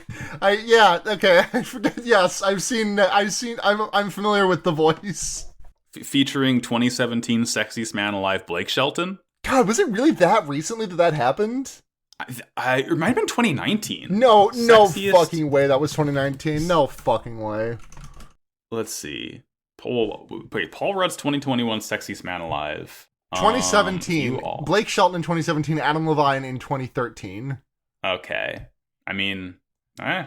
Yes, I'm familiar with The Voice. Featuring 2017 Sexiest Man Alive Blake Shelton. God, was it really that recently that happened? It might have been 2019. No Sexiest... fucking way. That was 2019. No fucking way. Let's see. Paul Rudd's 2021 Sexiest Man Alive. 2017. Blake Shelton in 2017. Adam Levine in 2013. Okay. I mean,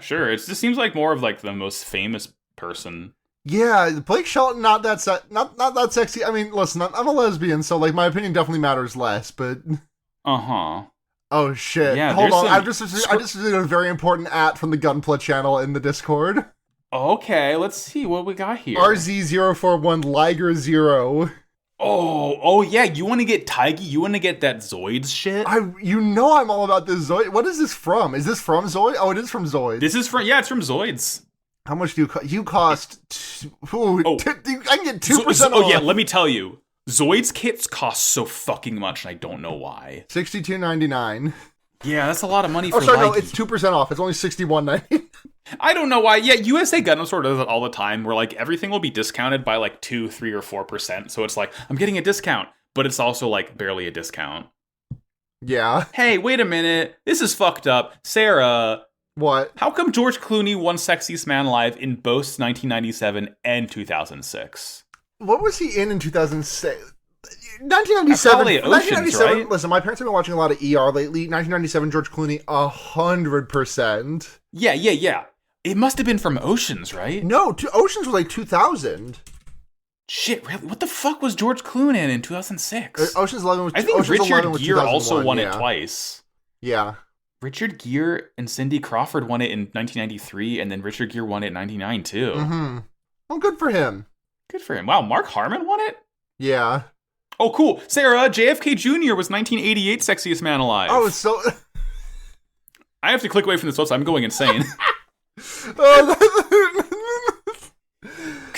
sure. It just seems like more of like the most famous person. Yeah, Blake Shelton, not that sexy. I mean, listen, I'm a lesbian, so like my opinion definitely matters less. But oh shit! Yeah, hold on. I just did a very important from the Gunpla channel in the Discord. Okay, let's see what we got here. RZ041 Liger 0. Oh yeah, you want to get Taigi? You want to get that Zoids shit? I'm all about this Zoid. What is this from? Is this from Zoid? Oh, it is from Zoid. This is from it's from Zoids. How much do you cost? I can get 2% off. Oh yeah, let me tell you. Zoids kits cost so fucking much, and I don't know why. $62.99. Yeah, that's a lot of money for no, it's 2% off. It's only $61.99. I don't know why. Yeah, USA Gundam sort of does it all the time, where like everything will be discounted by like 2, 3, or 4%. So it's like, I'm getting a discount, but it's also like barely a discount. Yeah. Hey, wait a minute. This is fucked up. Sarah. What? How come George Clooney won Sexiest Man Alive in both 1997 and 2006? What was he in 2006? 1997. Oceans, 1997. right? Listen, my parents have been watching a lot of ER lately. 1997, George Clooney, 100%. Yeah. It must have been from Oceans, right? No, Oceans was like 2000. Shit, really? What the fuck was George Clooney in 2006? Oceans 11 was. I think Oceans Richard Gere also won it twice. Yeah. Richard Gere and Cindy Crawford won it in 1993, and then Richard Gere won it in 99 too. Mm-hmm. Well, good for him. Good for him. Wow, Mark Harmon won it? Yeah. Oh, cool. Sarah, JFK Jr. was 1988 Sexiest Man Alive. Oh, so... I have to click away from this website. I'm going insane.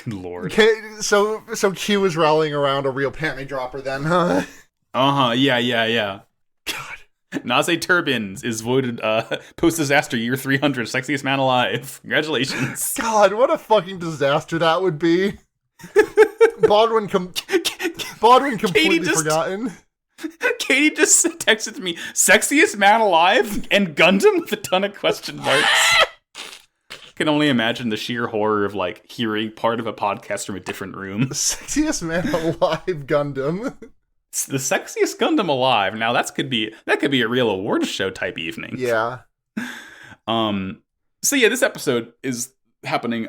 Good lord. Okay, so Q was rallying around a real panty dropper then, huh? Uh-huh, yeah. God. Naze Turbines is voted post-disaster year 300 Sexiest Man Alive. Congratulations. God, what a fucking disaster that would be. Baldwin completely forgotten. Katie just texted me, Sexiest Man Alive and Gundam with a ton of question marks. Can only imagine the sheer horror of like hearing part of a podcast from a different room. Sexiest Man Alive Gundam. It's the sexiest Gundam alive. Now that could be a real awards show type evening. Yeah. So yeah, this episode is happening.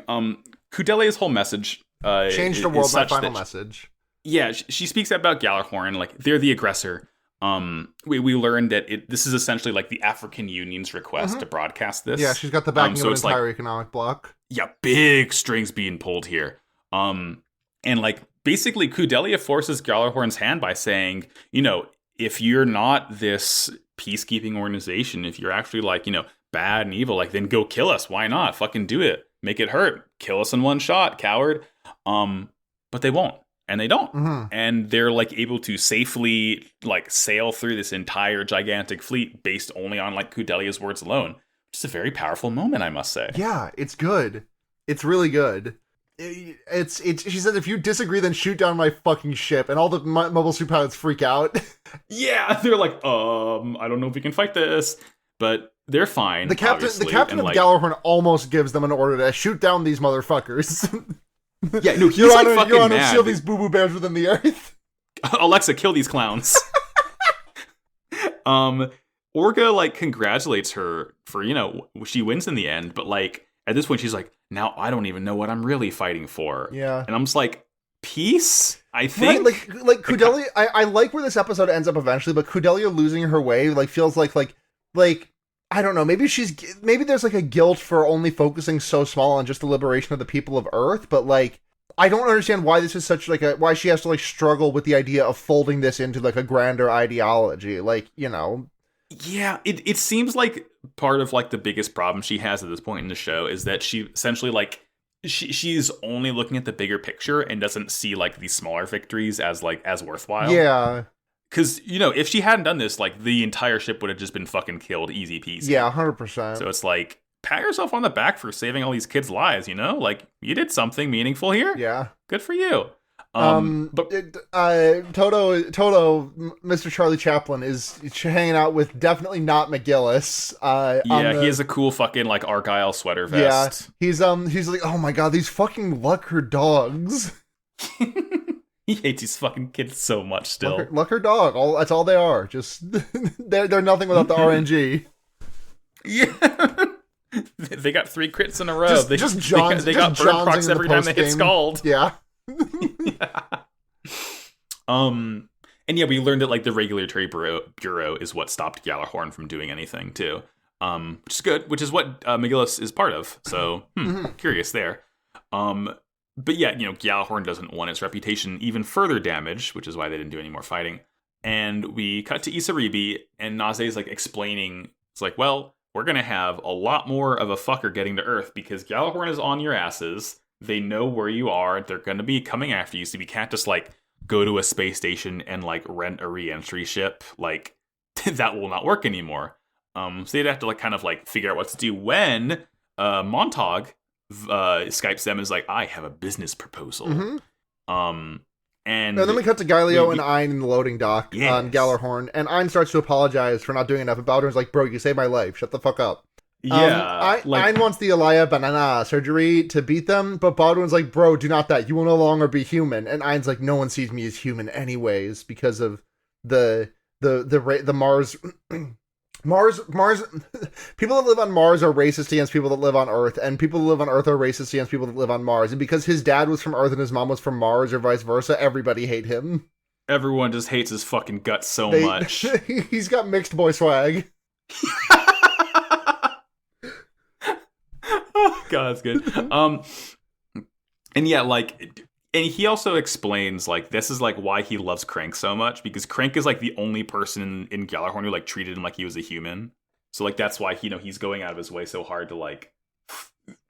Kudelia's whole message Change the world, my final message. Yeah, she speaks about Galahorn, like they're the aggressor. We learned that this is essentially like the African Union's request to broadcast this. Yeah, she's got the backing of an entire economic bloc. Yeah, big strings being pulled here. And like basically Kudelia forces Galahorn's hand by saying, if you're not this peacekeeping organization, if you're actually like, bad and evil, like then go kill us. Why not? Fucking do it. Make it hurt. Kill us in one shot, coward. But they won't. And they don't. Mm-hmm. And they're like able to safely like sail through this entire gigantic fleet based only on like Kudelia's words alone. Which is a very powerful moment, I must say. Yeah, it's good. It's really good. It's she said, if you disagree, then shoot down my fucking ship. And all the mobile suit pilots freak out. Yeah, they're like, I don't know if we can fight this. But they're fine. The captain of Galahorn almost gives them an order to shoot down these motherfuckers. Yeah, no, he's like fucking Your Honor, mad. seal these boo-boo bears within the earth. Alexa, kill these clowns. Orga, like, congratulates her for, she wins in the end, but, like, at this point, she's like, now I don't even know what I'm really fighting for. Yeah. And I'm just like, peace? I think? Right, like Kudelia, I like where this episode ends up eventually, but Kudelia losing her way, like, feels like, I don't know, maybe there's like a guilt for only focusing so small on just the liberation of the people of Earth, but like, I don't understand why this is such like why she has to like struggle with the idea of folding this into like a grander ideology, like, Yeah, it seems like part of like the biggest problem she has at this point in the show is that she essentially like she's only looking at the bigger picture and doesn't see like these smaller victories as worthwhile. Yeah. Because, if she hadn't done this, like, the entire ship would have just been fucking killed easy peasy. Yeah, 100%. So it's like, pat yourself on the back for saving all these kids' lives, Like, you did something meaningful here. Yeah. Good for you. Toto, Mr. Charlie Chaplin is hanging out with definitely not McGillis. He has a cool fucking, like, Argyle sweater vest. Yeah, he's like, oh my god, these fucking Lucker dogs. He hates these fucking kids so much still. Lucker dog. That's all they are. Just they're nothing without the RNG. Yeah. They got 3 crits in a row. They got bird procs every time they hit Scald. Yeah. Yeah. And yeah, we learned that like the regulatory bureau is what stopped Gjallarhorn from doing anything too. Which is good, which is what McGillis is part of. So curious there. But yeah, Gjallarhorn doesn't want its reputation even further damaged, which is why they didn't do any more fighting. And we cut to Isaribi, and Naze is like explaining, it's like, well, we're going to have a lot more of a fucker getting to Earth because Gjallarhorn is on your asses. They know where you are. They're going to be coming after you. So we can't just like go to a space station and like rent a re-entry ship. Like that will not work anymore. So they'd have to like kind of like figure out what to do when Montag Skypes them and is like, I have a business proposal. And then we cut to Galileo and Ein in the loading dock on Gjallarhorn, and Ein starts to apologize for not doing enough, and Baldwin's like, bro, you saved my life, shut the fuck up. Ein wants the Elia Banana surgery to beat them, but Baldwin's like, bro, do not that, you will no longer be human. And Ein's like, no one sees me as human anyways, because of the Mars people that live on Mars are racist against people that live on Earth, and people that live on Earth are racist against people that live on Mars. And because his dad was from Earth and his mom was from Mars, or vice versa, everybody hate him. Everyone just hates his fucking guts so much. He's got mixed boy swag. Oh, God, that's good. And yeah, like, and he also explains, like, this is, like, why he loves Crank so much, because Crank is, like, the only person in Gjallarhorn who, like, treated him like he was a human. So, like, that's why, he's going out of his way so hard to, like,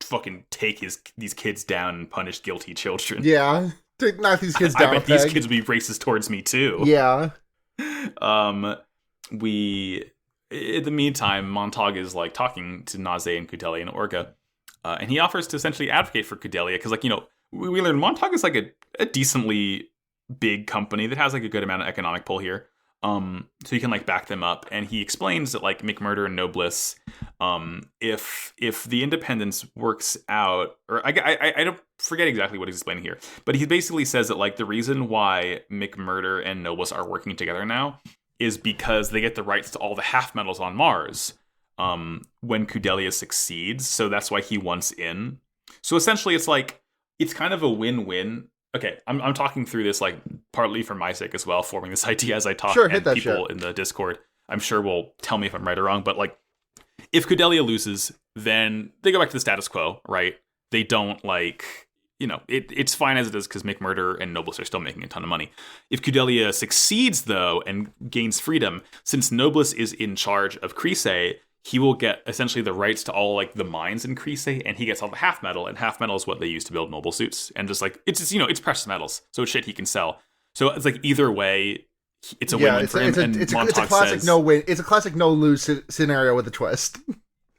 fucking take these kids down and punish guilty children. Yeah, to knock these kids down. I bet these kids would be racist towards me, too. Yeah. In the meantime, Montag is, like, talking to Naze and Kudelia and Orga, and he offers to essentially advocate for Kudelia, because, like, we learned Montag is like a decently big company that has like a good amount of economic pull here. So you can like back them up. And he explains that like McMurder and Nobliss, if the independence works out, or I don't forget exactly what he's explaining here, but he basically says that like the reason why McMurder and Nobliss are working together now is because they get the rights to all the half metals on Mars when Kudelia succeeds. So that's why he wants in. So essentially it's like, it's kind of a win-win. Okay, I'm talking through this like partly for my sake as well, forming this idea as I talk. Sure, and people in the Discord, I'm sure will tell me if I'm right or wrong. But like, if Kudelia loses, then they go back to the status quo, right? They don't like, it's fine as it is because McMurder and Nobliss are still making a ton of money. If Kudelia succeeds though and gains freedom, since Nobliss is in charge of Crise, he will get essentially the rights to all like the mines in Crise, and he gets all the half metal, and half metal is what they use to build mobile suits, and just like it's just, it's precious metals, so it's shit he can sell. So it's like either way, it's a win-win for him. It's a classic no win. It's a classic no lose scenario with a twist.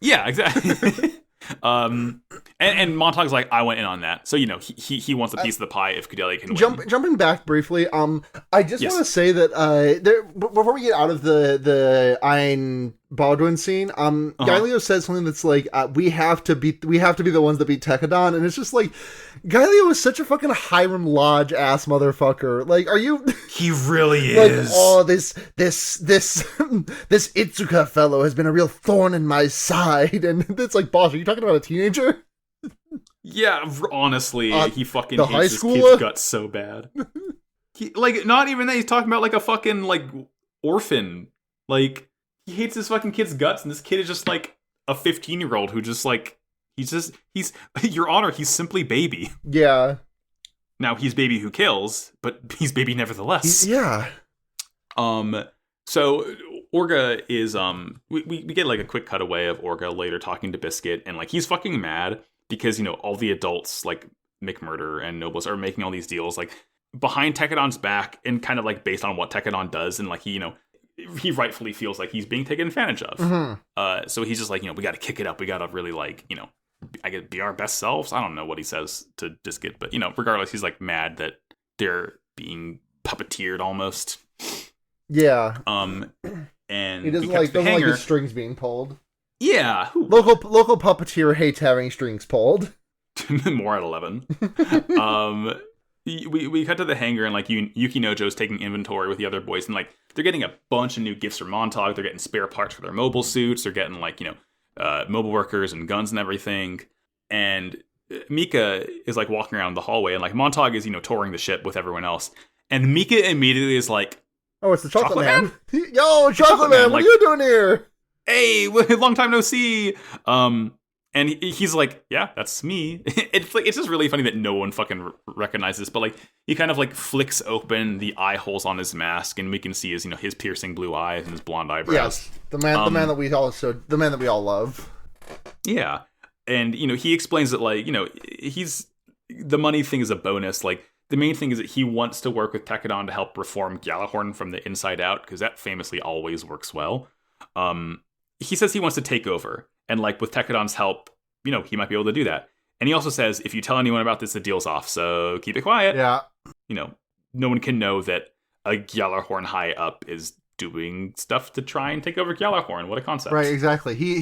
Yeah, exactly. And Montag's like, I went in on that, so he wants a piece of the pie if Kudelia can win. Jumping back briefly, I just want to say that before we get out of the Ein Baldwin scene, Galileo says something that's like, we have to be the ones that beat Tekadon, and it's just like, Galileo is such a fucking Hiram Lodge ass motherfucker. Like, are you? He really like, is. Oh, this Itsuka fellow has been a real thorn in my side, and it's like, boss, are you talking about a teenager? Yeah, honestly, he fucking the hates his kid's guts so bad. Like, not even that. He's talking about like a fucking like orphan. Like, he hates his fucking kid's guts, and this kid is just like a 15-year-old who just like he's Your Honor, he's simply baby. Yeah. Now he's baby who kills, but he's baby nevertheless. Yeah. So Orga is we get like a quick cutaway of Orga later talking to Biscuit, and like he's fucking mad because all the adults like McMurder and Nobles are making all these deals like behind Tekadon's back and kind of like based on what Tekadon does, and like he rightfully feels like he's being taken advantage of. Mm-hmm. So he's just like, we got to kick it up, we got to really like I get be our best selves. I don't know what he says to Biscuit, but regardless, he's like mad that they're being puppeteered almost. Yeah. And he doesn't like his strings being pulled. Yeah. Local puppeteer hates having strings pulled. More at 11. We cut to the hangar, and like Yuki Nojo's taking inventory with the other boys, and like they're getting a bunch of new gifts from Montauk. They're getting spare parts for their mobile suits. They're getting like mobile workers and guns and everything. And Mika is like walking around the hallway, and like Montauk is touring the ship with everyone else. And Mika immediately is like, "Oh, it's the Chocolate Man! Yo, Chocolate Man, what are you doing here? Hey, long time no see." And he's like, "Yeah, that's me." It's just really funny that no one fucking recognizes this, but like he kind of like flicks open the eye holes on his mask, and we can see his piercing blue eyes and his blonde eyebrows. Yes, the man that we all love. Yeah, and he explains that like he's the money thing is a bonus. Like the main thing is that he wants to work with Tekadon to help reform Gjallarhorn from the inside out, because that famously always works well. He says he wants to take over. And like with Tekadon's help, he might be able to do that. And he also says, if you tell anyone about this, the deal's off. So keep it quiet. Yeah. No one can know that a Gjallarhorn high up is doing stuff to try and take over Gjallarhorn. What a concept. Right, exactly. He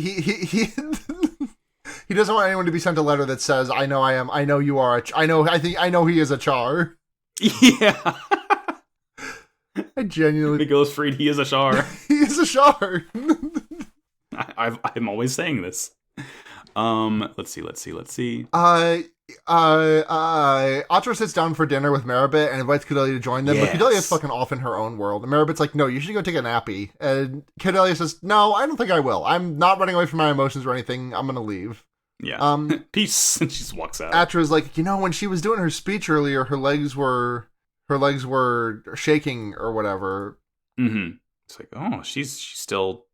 he doesn't want anyone to be sent a letter that says, I know you are I know he is a Char. Yeah. I genuinely If it goes free, he is a Char. He is a Char. I'm always saying this. Let's see. Atra sits down for dinner with Meribit and invites Kudelia to join them, but Kudelia is fucking off in her own world. And Meribit's like, no, you should go take a nappy. And Kudelia says, no, I don't think I will. I'm not running away from my emotions or anything. I'm gonna leave. Yeah. Peace. And she just walks out. Atra's like, when she was doing her speech earlier, her legs were shaking or whatever. Mm-hmm. It's like, oh, she's still,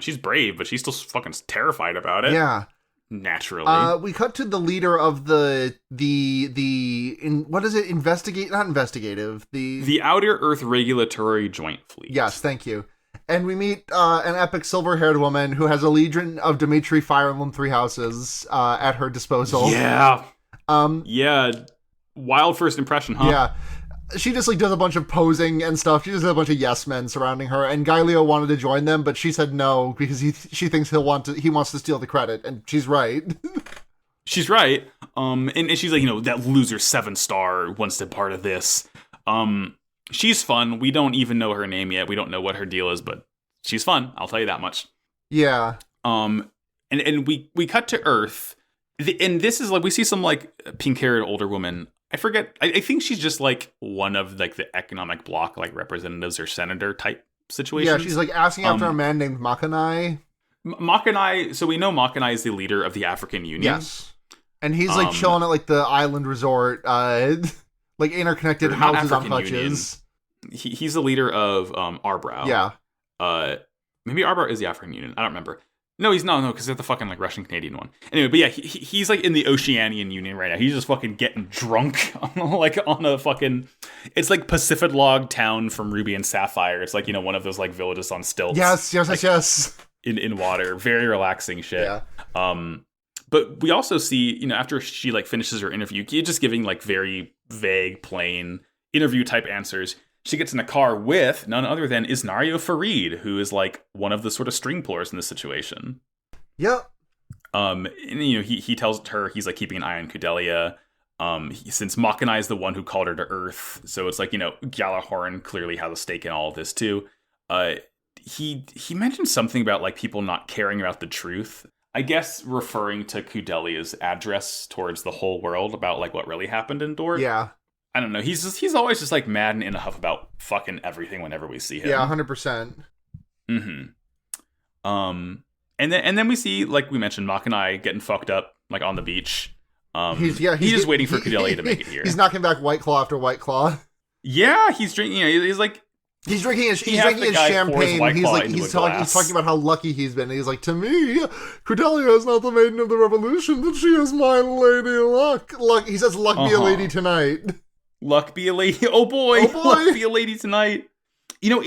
she's brave, but she's still fucking terrified about it. Yeah. Naturally. We cut to the leader of the not investigative, the Outer Earth Regulatory Joint Fleet. Yes, thank you. And we meet an epic silver-haired woman who has a legion of Dimitri Fire Emblem Three Houses at her disposal. Yeah. Yeah. Wild first impression, huh? Yeah. She just does a bunch of posing and stuff. She just has a bunch of yes men surrounding her, and Gaelio wanted to join them, but she said no because she thinks he wants to steal the credit, and she's right. She's right. And she's like, that loser 7-star wants to be part of this. She's fun. We don't even know her name yet. We don't know what her deal is, but she's fun. I'll tell you that much. Yeah. And we cut to Earth, and this is like we see some like pink-haired older woman. I forget. I think she's just like one of like the economic bloc like representatives or senator type situations. Yeah, she's like asking after a man named Makanai. Makanai. So we know Makanai is the leader of the African Union. Yes, and he's like chilling at like the island resort, like interconnected houses on hutches. He's the leader of Arbrow. Yeah. Maybe Arbrow is the African Union. I don't remember. No, he's no, because they're the fucking like Russian Canadian one. Anyway, but yeah, he's like in the Oceanian Union right now. He's just fucking getting drunk on a fucking. It's like Pacific Log Town from Ruby and Sapphire. It's like one of those like villages on stilts. Yes. In water, very relaxing shit. Yeah. But we also see after she like finishes her interview, just giving like very vague, plain interview type answers. She gets in a car with none other than Isnario Farid, who is like one of the sort of string pullers in this situation. Yep. And, he tells her he's like keeping an eye on Kudelia. Since Makanai is the one who called her to Earth, so it's like Gjallarhorn clearly has a stake in all of this too. He mentioned something about like people not caring about the truth. I guess referring to Kudelia's address towards the whole world about like what really happened in Dort. Yeah. I don't know. He's always just like mad and in a huff about fucking everything whenever we see him. Yeah, 100%. Mm-hmm. And then we see, like we mentioned, Makanai getting fucked up like on the beach. He's just waiting for Kudelia to make it here. He's knocking back White Claw after White Claw. Yeah, he's drinking. He's like He's drinking his the guy pours champagne. White He's Claw like into a he's glass. talking about how lucky he's been. And he's like, to me, Cordelia is not the maiden of the revolution, but she is my lady luck. Luck. He says, "Luck be a lady tonight." Luck be a lady. Oh boy. Oh boy. Luck be a lady tonight. You know,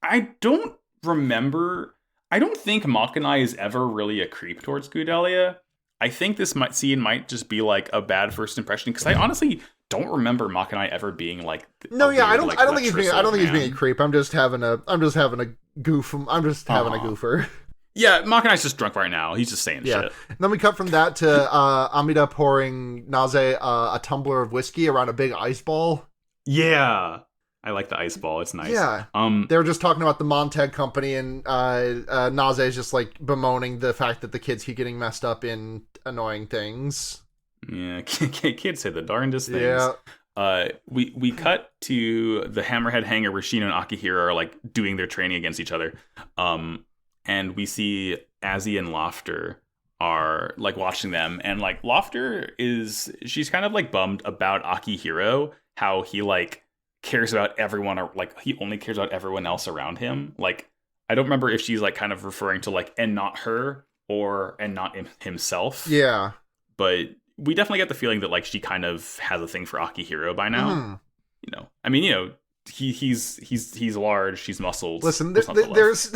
I don't remember. I don't think Makanai is ever really a creep towards Kudelia. I think this scene might just be like a bad first impression because I honestly don't remember Makanai ever being like. No, yeah, I don't think he's being. Lecherous he's being a creep. I'm just having a goof. I'm just having a goofer. Yeah, Makanai's just drunk right now. He's just saying shit. And then we cut from that to Amida pouring Naze a tumbler of whiskey around a big ice ball. Yeah. I like the ice ball. It's nice. Yeah. They were just talking about the Montag company, and Naze is just like bemoaning the fact that the kids keep getting messed up in annoying things. Yeah, kids say the darndest things. Yeah. We cut to the Hammerhead hangar where Shino and Akihiro are like doing their training against each other. And we see Azzy and Lofter are like watching them, and like Lofter she's kind of like bummed about Akihiro, how he like cares about everyone, or like he only cares about everyone else around him. Like I don't remember if she's like kind of referring to like and not her or and not himself. Yeah. But we definitely get the feeling that like she kind of has a thing for Akihiro by now. You know, I mean, you know, he's large, she's muscled. Listen, there's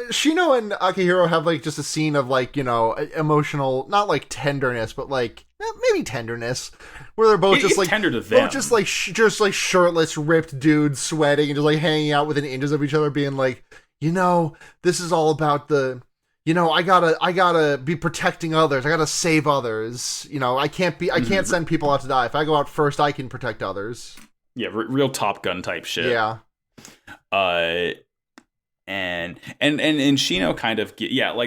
Shino and Akihiro have like just a scene of like, you know, emotional, not like tenderness, but like maybe tenderness, where they're both just like tender to them, both just like shirtless, ripped dudes sweating and just like hanging out within inches of each other, being like, you know, this is all about the, you know, I gotta be protecting others, I gotta save others, you know, I can't send people out to die. If I go out first, I can protect others. Yeah, real Top Gun type shit. Yeah. And Shino kind of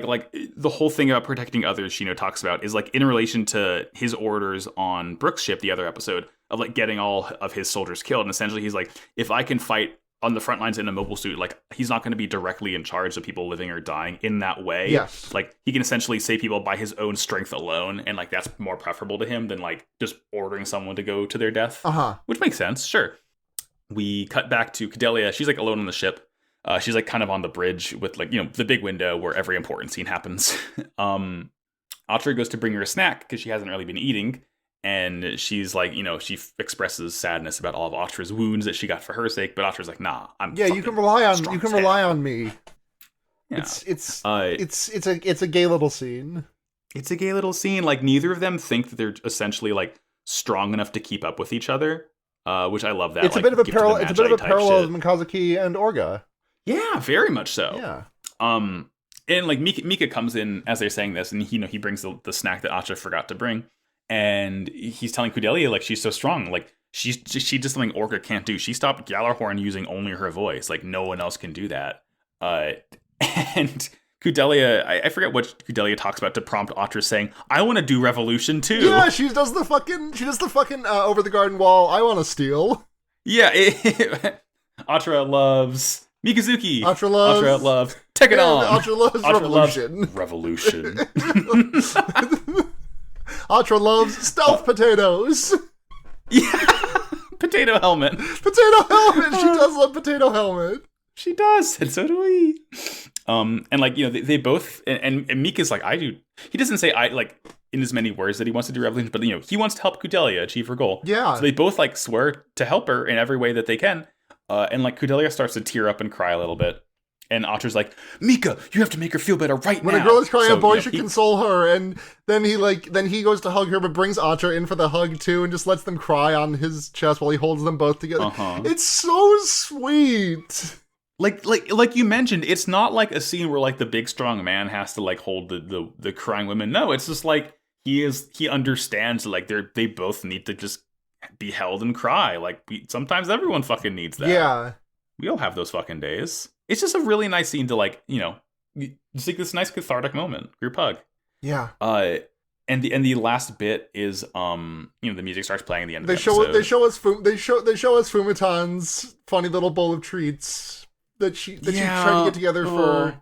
like the whole thing about protecting others Shino talks about is like in relation to his orders on Brooks' ship, the other episode, of like getting all of his soldiers killed. And essentially he's like, if I can fight on the front lines in a mobile suit, like he's not going to be directly in charge of people living or dying in that way. Yes. Like he can essentially save people by his own strength alone, and like that's more preferable to him than like just ordering someone to go to their death. Which makes sense, sure. We cut back to Cordelia. She's like alone on the ship. She's like kind of on the bridge with like, you know, the big window where every important scene happens. Atra goes to bring her a snack because she hasn't really been eating. And she's like, you know, she expresses sadness about all of Atra's wounds that she got for her sake. But Atra's like, nah, you can rely on me. Yeah. It's a gay little scene. It's a gay little scene. Like neither of them think that they're essentially like strong enough to keep up with each other. Which I love that. It's a bit of a parallel. It's a bit of a parallel of Mikazuki and Orga. Yeah, very much so. Yeah. And like Mika comes in as they're saying this, and he brings the snack that Atra forgot to bring, and he's telling Cordelia like she's so strong, like she did something Orga can't do. She stopped Gallarhorn using only her voice, like no one else can do that. And Cordelia, I forget what Cordelia talks about to prompt Atra saying, "I want to do revolution too." Yeah, she does the fucking over the garden wall. I want to steal. Yeah, Atra loves Mikazuki. Atra loves Take it on. Atra loves revolution. Revolution. Atra loves stealth potatoes. Yeah. Potato helmet. Potato helmet. She does love potato helmet. She does, and so do we. And like, you know, they both, and Mika's like, I do. He doesn't say I like in as many words that he wants to do revolution, but you know, he wants to help Cordelia achieve her goal. Yeah. So they both like swear to help her in every way that they can. And like Cordelia starts to tear up and cry a little bit. And Atra's like, Mika, you have to make her feel better right now. When a girl is crying, a boy should console her. And then he goes to hug her, but brings Atra in for the hug too, and just lets them cry on his chest while he holds them both together. It's so sweet. Like you mentioned, it's not like a scene where like the big strong man has to like hold the crying women. No, it's just like he understands like they both need to just be held and cry. Like sometimes everyone fucking needs that. Yeah, we all have those fucking days. It's just a really nice scene to like, you know, just like this nice cathartic moment. Group hug. Yeah. And the last bit is you know, the music starts playing at the end of the episode. They show us Fumitan's funny little bowl of treats that she's trying to get together for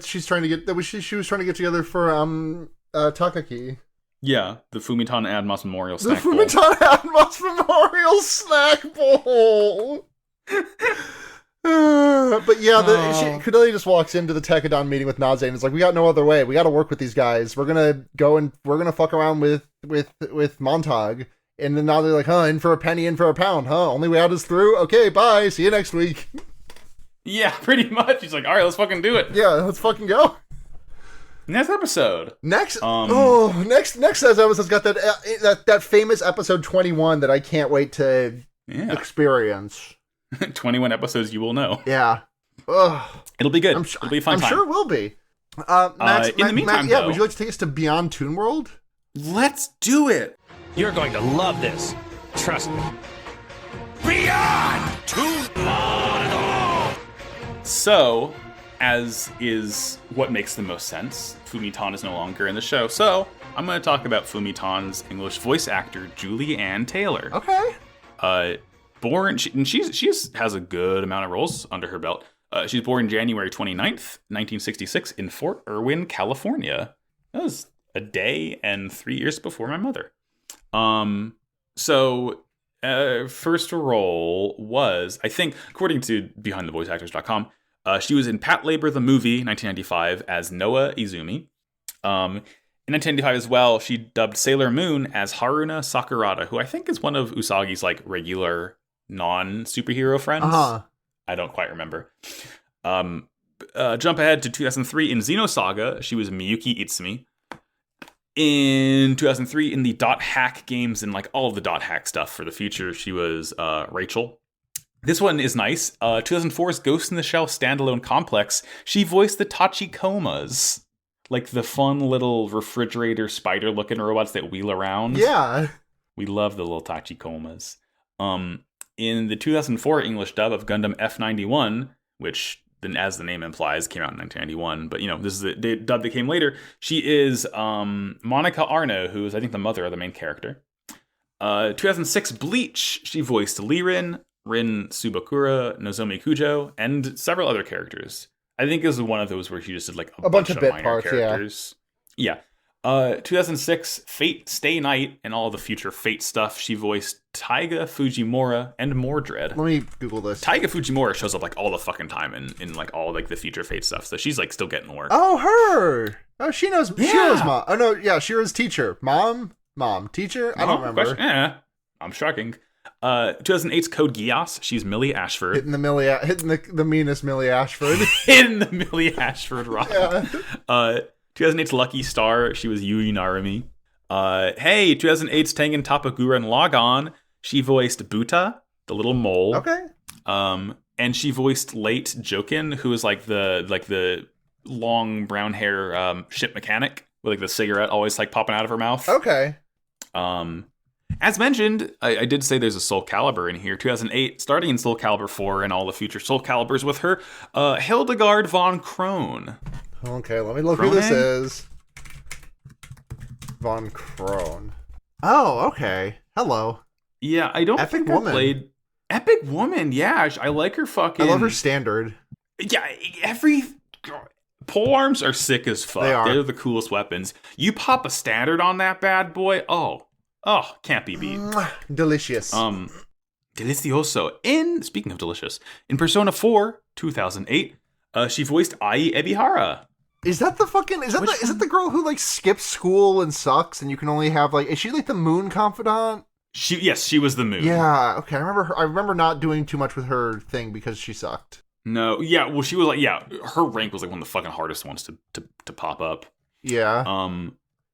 she was trying to get together for Takaki. Yeah, the Fumitan Admos Memorial Snack Bowl. The Fumitan Admos Memorial Snack Bowl. But yeah, Cordelia just walks into the Tekadon meeting with Naze and is like, "We got no other way. We got to work with these guys. We're gonna go and we're gonna fuck around with Montag." And then Naze's like, "Huh? In for a penny, in for a pound, huh? Only way out is through. Okay, bye. See you next week." Yeah, pretty much. He's like, all right, let's fucking do it. Yeah, let's fucking go. Next episode. Next episode's got that famous episode 21 that I can't wait to experience. 21 episodes you will know. Yeah. Ugh. It'll be good. It'll be a fun time. I'm sure it will be. Max, in the meantime, would you like to take us to Beyond Toon World? Let's do it. You're going to love this. Trust me. Beyond Toon World! So, as is what makes the most sense, Fumitan is no longer in the show. So, I'm going to talk about Fumitan's English voice actor, Julie Ann Taylor. Okay. Born, she has a good amount of roles under her belt. She was born January 29th, 1966 in Fort Irwin, California. That was a day and 3 years before my mother. First role was, I think, according to BehindTheVoiceActors.com, she was in Pat Labor the Movie, 1995, as Noah Izumi. In 1995 as well, she dubbed Sailor Moon as Haruna Sakurada, who I think is one of Usagi's like regular non-superhero friends. Uh-huh. I don't quite remember. Jump ahead to 2003 in Xenosaga, she was Miyuki Itsumi. In 2003, in the Dot Hack games and like all of the Dot Hack stuff for the future, she was Rachel. This one is nice. 2004's Ghost in the Shell standalone complex, she voiced the Tachikomas. Like the fun little refrigerator spider-looking robots that wheel around. Yeah. We love the little Tachikomas. In the 2004 English dub of Gundam F91, which, then as the name implies, came out in 1991, but this is the dub that came later, she is Monica Arno, who is, I think, the mother of the main character. 2006 Bleach, she voiced Lirin, Rin Subakura, Nozomi Kujo, and several other characters. I think it was one of those where she just did like a bunch of bit minor parts, characters. Yeah. 2006, Fate Stay Night and all the future Fate stuff. She voiced Taiga Fujimura and Mordred. Let me Google this. Taiga Fujimura shows up like all the fucking time in like all like the future Fate stuff. So she's like still getting work. Oh, her. Oh, she knows. Yeah. Shira's mom. Oh no, yeah, Shira's teacher. Mom, teacher. I don't remember. I'm shocking. 2008's Code Geass. She's Millie Ashford. Hitting the meanest Millie Ashford. Hitting the Millie Ashford rock. Yeah. 2008's Lucky Star. She was Yui Narumi. 2008's Tengen Tapaguren Logon. She voiced Buta, the little mole. Okay. And she voiced late Jokin, who is like the long brown hair ship mechanic with like the cigarette always like popping out of her mouth. Okay. As mentioned, I did say there's a Soul Calibur in here. 2008, starting in Soul Calibur 4 and all the future Soul Caliburs with her, Hildegard von Krone. Okay, let me look who this is. Von Krone. Oh, okay. Hello. Yeah, I don't think I played Epic Woman. Yeah, I like her fucking. I love her standard. Yeah, every pole arms are sick as fuck. They are. They're the coolest weapons. You pop a standard on that bad boy. Oh, can't be beat. Delicious. Delicioso. Speaking of delicious, in Persona 4, 2008, she voiced Ai Ebihara. Is that the girl who like skips school and sucks and you can only have like, is she like the moon confidant? She was the moon. Yeah, okay. I remember not doing too much with her thing because she sucked. No, yeah, well she was like, her rank was like one of the fucking hardest ones to pop up. Yeah.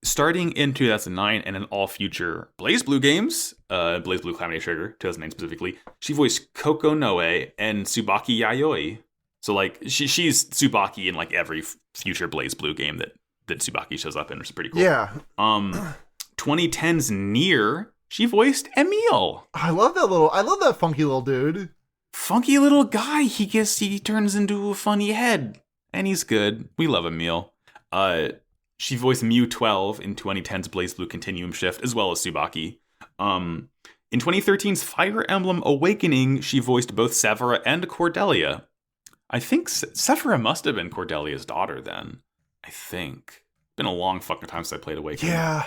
Starting in 2009 and in all future BlazBlue games, BlazBlue Calamity Trigger, 2009 specifically, she voiced Koko Noe and Tsubaki Yayoi. So like she's Tsubaki in like every future BlazBlue game that Tsubaki shows up in, which is pretty cool. Yeah. 2010's Nier, she voiced Emil. I love that funky little dude. Funky little guy. He turns into a funny head, and he's good. We love Emil. She voiced Mew 12 in 2010's BlazBlue Continuum Shift, as well as Tsubaki. In 2013's Fire Emblem Awakening, she voiced both Severa and Cordelia. I think Severa must have been Cordelia's daughter then. I think. Been a long fucking time since I played Awakening. Yeah.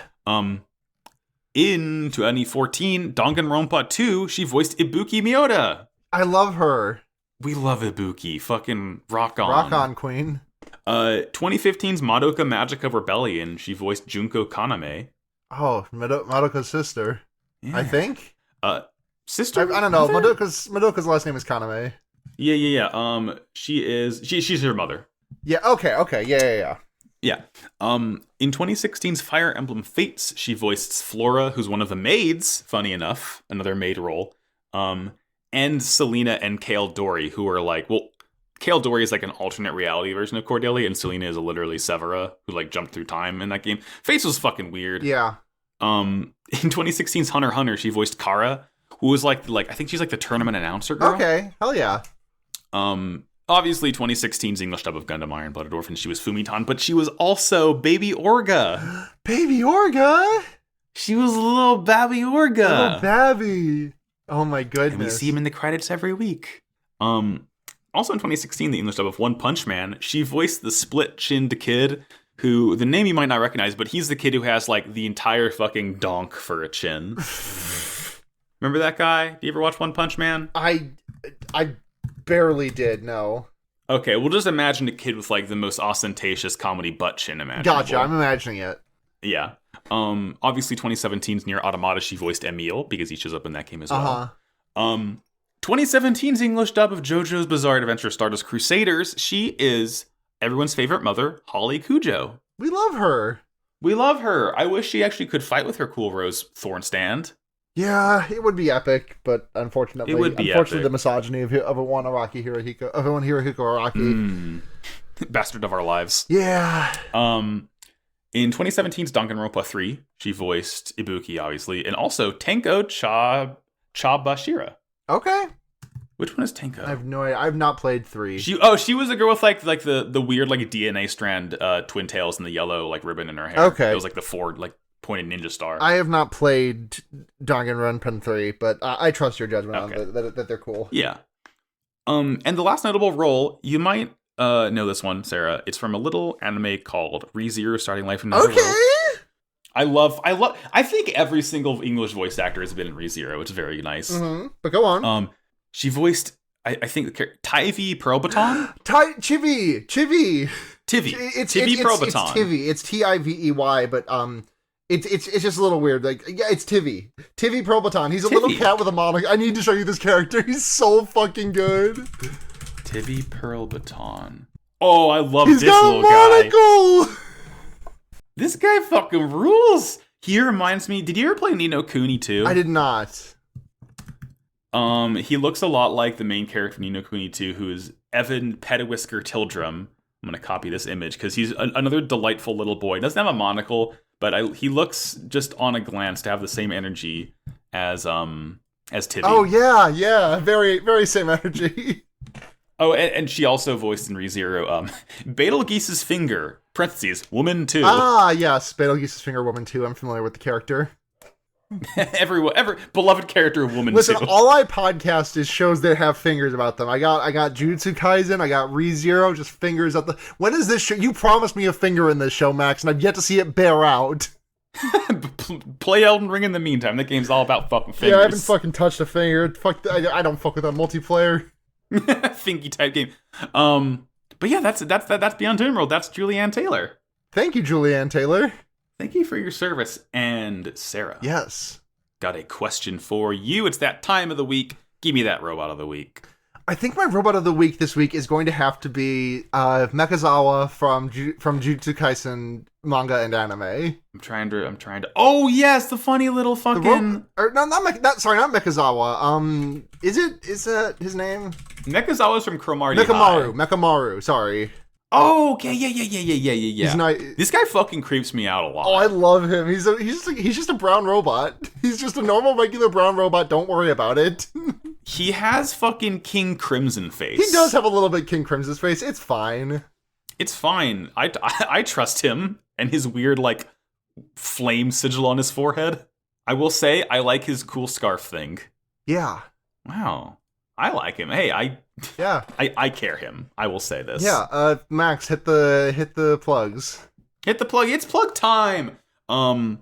In 2014, Danganronpa 2, she voiced Ibuki Miyoda. I love her. We love Ibuki. Fucking rock on. Rock on, queen. 2015's Madoka Magica Rebellion. She voiced Junko Kaname. Oh, Madoka's sister. Yeah. I think. Sister? I don't know. Mother? Madoka's last name is Kaname. Yeah. She's her mother. Yeah. Okay. Yeah. Yeah. In 2016's Fire Emblem Fates, she voiced Flora, who's one of the maids. Funny enough, another maid role. And Selena and Kale Dory, who are like, well, Kale Dory is like an alternate reality version of Cordelia, and Selena is literally Severa, who like jumped through time in that game. Fates was fucking weird. Yeah. In 2016's Hunter x Hunter, she voiced Kara, who was like I think she's like the tournament announcer girl. Okay, hell yeah. Obviously 2016's English dub of Gundam Iron Blooded Orphan, she was Fumitan, but she was also Baby Orga. Baby Orga? She was a little Babby Orga. Little Babby. Oh my goodness. And we see him in the credits every week. Also in 2016, the English dub of One Punch Man, she voiced the split-chinned kid who, the name you might not recognize, but he's the kid who has like the entire fucking donk for a chin. Remember that guy? Do you ever watch One Punch Man? I barely did, no. Okay, we'll just imagine a kid with like the most ostentatious comedy butt chin imaginable. Gotcha, I'm imagining it. Yeah. Obviously 2017's Nier Automata, she voiced Emile because he shows up in that game as well. 2017's English dub of JoJo's Bizarre Adventure Stardust Crusaders, she is everyone's favorite mother, Holly Cujo. We love her. We love her. I wish she actually could fight with her cool Rose Thorn stand. Yeah, it would be epic, but unfortunately, epic. The misogyny of one Hirohiko Araki. Bastard of our lives. Yeah. In 2017's Danganronpa 3, she voiced Ibuki, obviously, and also Tenko Chabashira. Okay. Which one is Tenko? I have no idea. I've not played 3. She was the girl with like the weird like DNA strand twin tails and the yellow like ribbon in her hair. Okay. It was like the Ford like pointed ninja star. I have not played Danganronpa 3, but I trust your judgment on that they're cool. Yeah. And the last notable role, you might know this one, Sarah. It's from a little anime called ReZero Starting Life in Another World. I think every single English voice actor has been in ReZero. It's very nice. Mm-hmm. But go on. She voiced, I think, Tivy Pearlbaton? Tivy. It's Pearlbaton. It's Tivy. It's Tivey, but it's just a little weird. Like, yeah, it's Tivy. Tivy Pearlbaton. He's a little cat with a monocle. I need to show you this character. He's so fucking good. Tivy Pearlbaton. Oh, I love this He's little got a monocle! guy. This guy fucking rules. He reminds me. Did you ever play Ni no Kuni 2? I did not. He looks a lot like the main character in Ni no Kuni 2, who is Evan Pettiwhisker Tildrum. I'm gonna copy this image because he's another delightful little boy. He doesn't have a monocle, but he looks just on a glance to have the same energy as Tivy. Oh yeah, very very same energy. Oh, and she also voiced in ReZero Betelgeuse's Finger, parentheses, Woman 2. Ah, yes, Betelgeuse's Finger, Woman 2. I'm familiar with the character. every beloved character of Woman 2. Listen, all I podcast is shows that have fingers about them. I got Jujutsu Kaisen, I got ReZero, just fingers at the... When is this show? You promised me a finger in this show, Max, and I've yet to see it bear out. Play Elden Ring in the meantime. That game's all about fucking fingers. Yeah, I haven't fucking touched a finger. I don't fuck with that multiplayer. Thinky type game. But yeah, that's Beyond Toon World. That's Julianne Taylor. Thank you, Julianne Taylor. Thank you for your service. And Sarah. Yes. Got a question for you. It's that time of the week. Give me that robot of the week. I think my robot of the week this week is going to have to be Mechazawa from Jujutsu Kaisen manga and anime. I'm trying to. Oh yes, the funny little fucking. Not Mechazawa. Is that his name? Mechazawa's from Cromartie Mechamaru. Sorry. Oh, okay, yeah. He's not. This guy fucking creeps me out a lot. Oh, I love him. He's just a brown robot. He's just a normal, regular brown robot. Don't worry about it. He has fucking King Crimson face. He does have a little bit King Crimson's face. It's fine. It's fine. I trust him and his weird like flame sigil on his forehead. I will say I like his cool scarf thing. Yeah. Wow. I like him. Hey, I care him. I will say this. Yeah, Max, hit the plugs. Hit the plug. It's plug time. I'll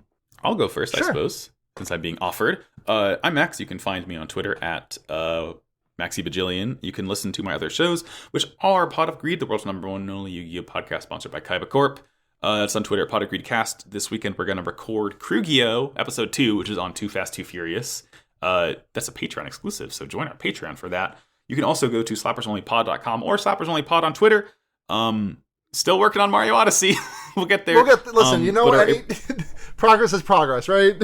go first, sure. I suppose, since I'm being offered. I'm Max. You can find me on Twitter at Maxi Bajillion. You can listen to my other shows, which are Pot of Greed, the world's #1 and only Yu-Gi-Oh! Podcast sponsored by Kaiba Corp. That's on Twitter at Pot of Greed Cast. This weekend we're going to record Krugio episode 2, which is on Too Fast, Too Furious. That's a Patreon exclusive, so join our Patreon for that. You can also go to slappersonlypod.com or slappersonlypod on Twitter. Still working on Mario Odyssey. We'll get there. Listen, you know what? Progress is progress, right?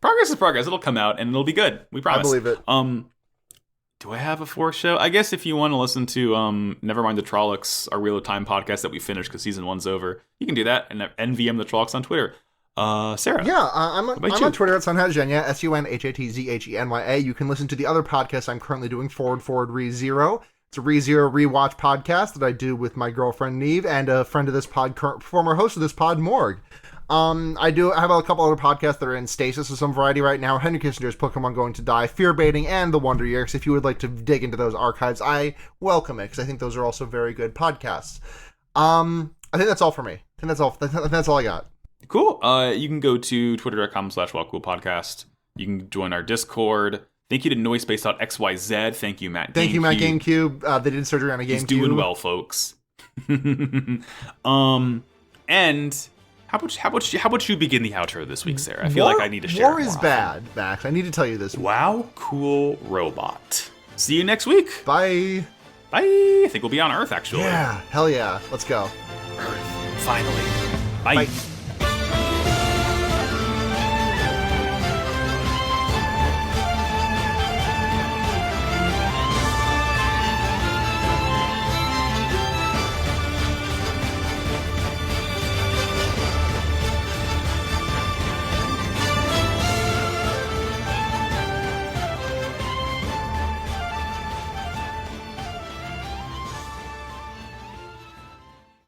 Progress is progress. It'll come out and it'll be good. We promise. I believe it. Do I have a 4th show? I guess if you want to listen to Nevermind the Trollocs, our Wheel of Time podcast that we finished because season 1's over, you can do that. And NVM the Trollocs on Twitter. Sarah. Yeah, I'm on Twitter at Sunhatzhenya, SUNHATZHENYA. You can listen to the other podcast I'm currently doing, Forward ReZero. It's a ReZero rewatch podcast that I do with my girlfriend Neve and a friend of this pod, former host of this pod, Morg. I have a couple other podcasts that are in stasis of some variety right now. Henry Kissinger's Pokemon Going to Die, Fear Baiting, and The Wonder Years. If you would like to dig into those archives, I welcome it, because I think those are also very good podcasts. I think that's all for me. I think that's all I got. Cool. You can go to twitter.com/wildcoolpodcast. You can join our Discord. Thank you to NoiseSpace.xyz. Thank you, Matt. Thank you, Matt GameCube. They did surgery on a GameCube. He's doing well, folks. And how about you begin the outro this week, Sarah? I feel like I need to share. War is bad, Max. I need to tell you this. Wow, cool robot. See you next week. Bye. Bye. I think we'll be on Earth, actually. Yeah. Hell yeah. Let's go. Earth. Finally. Bye. Bye.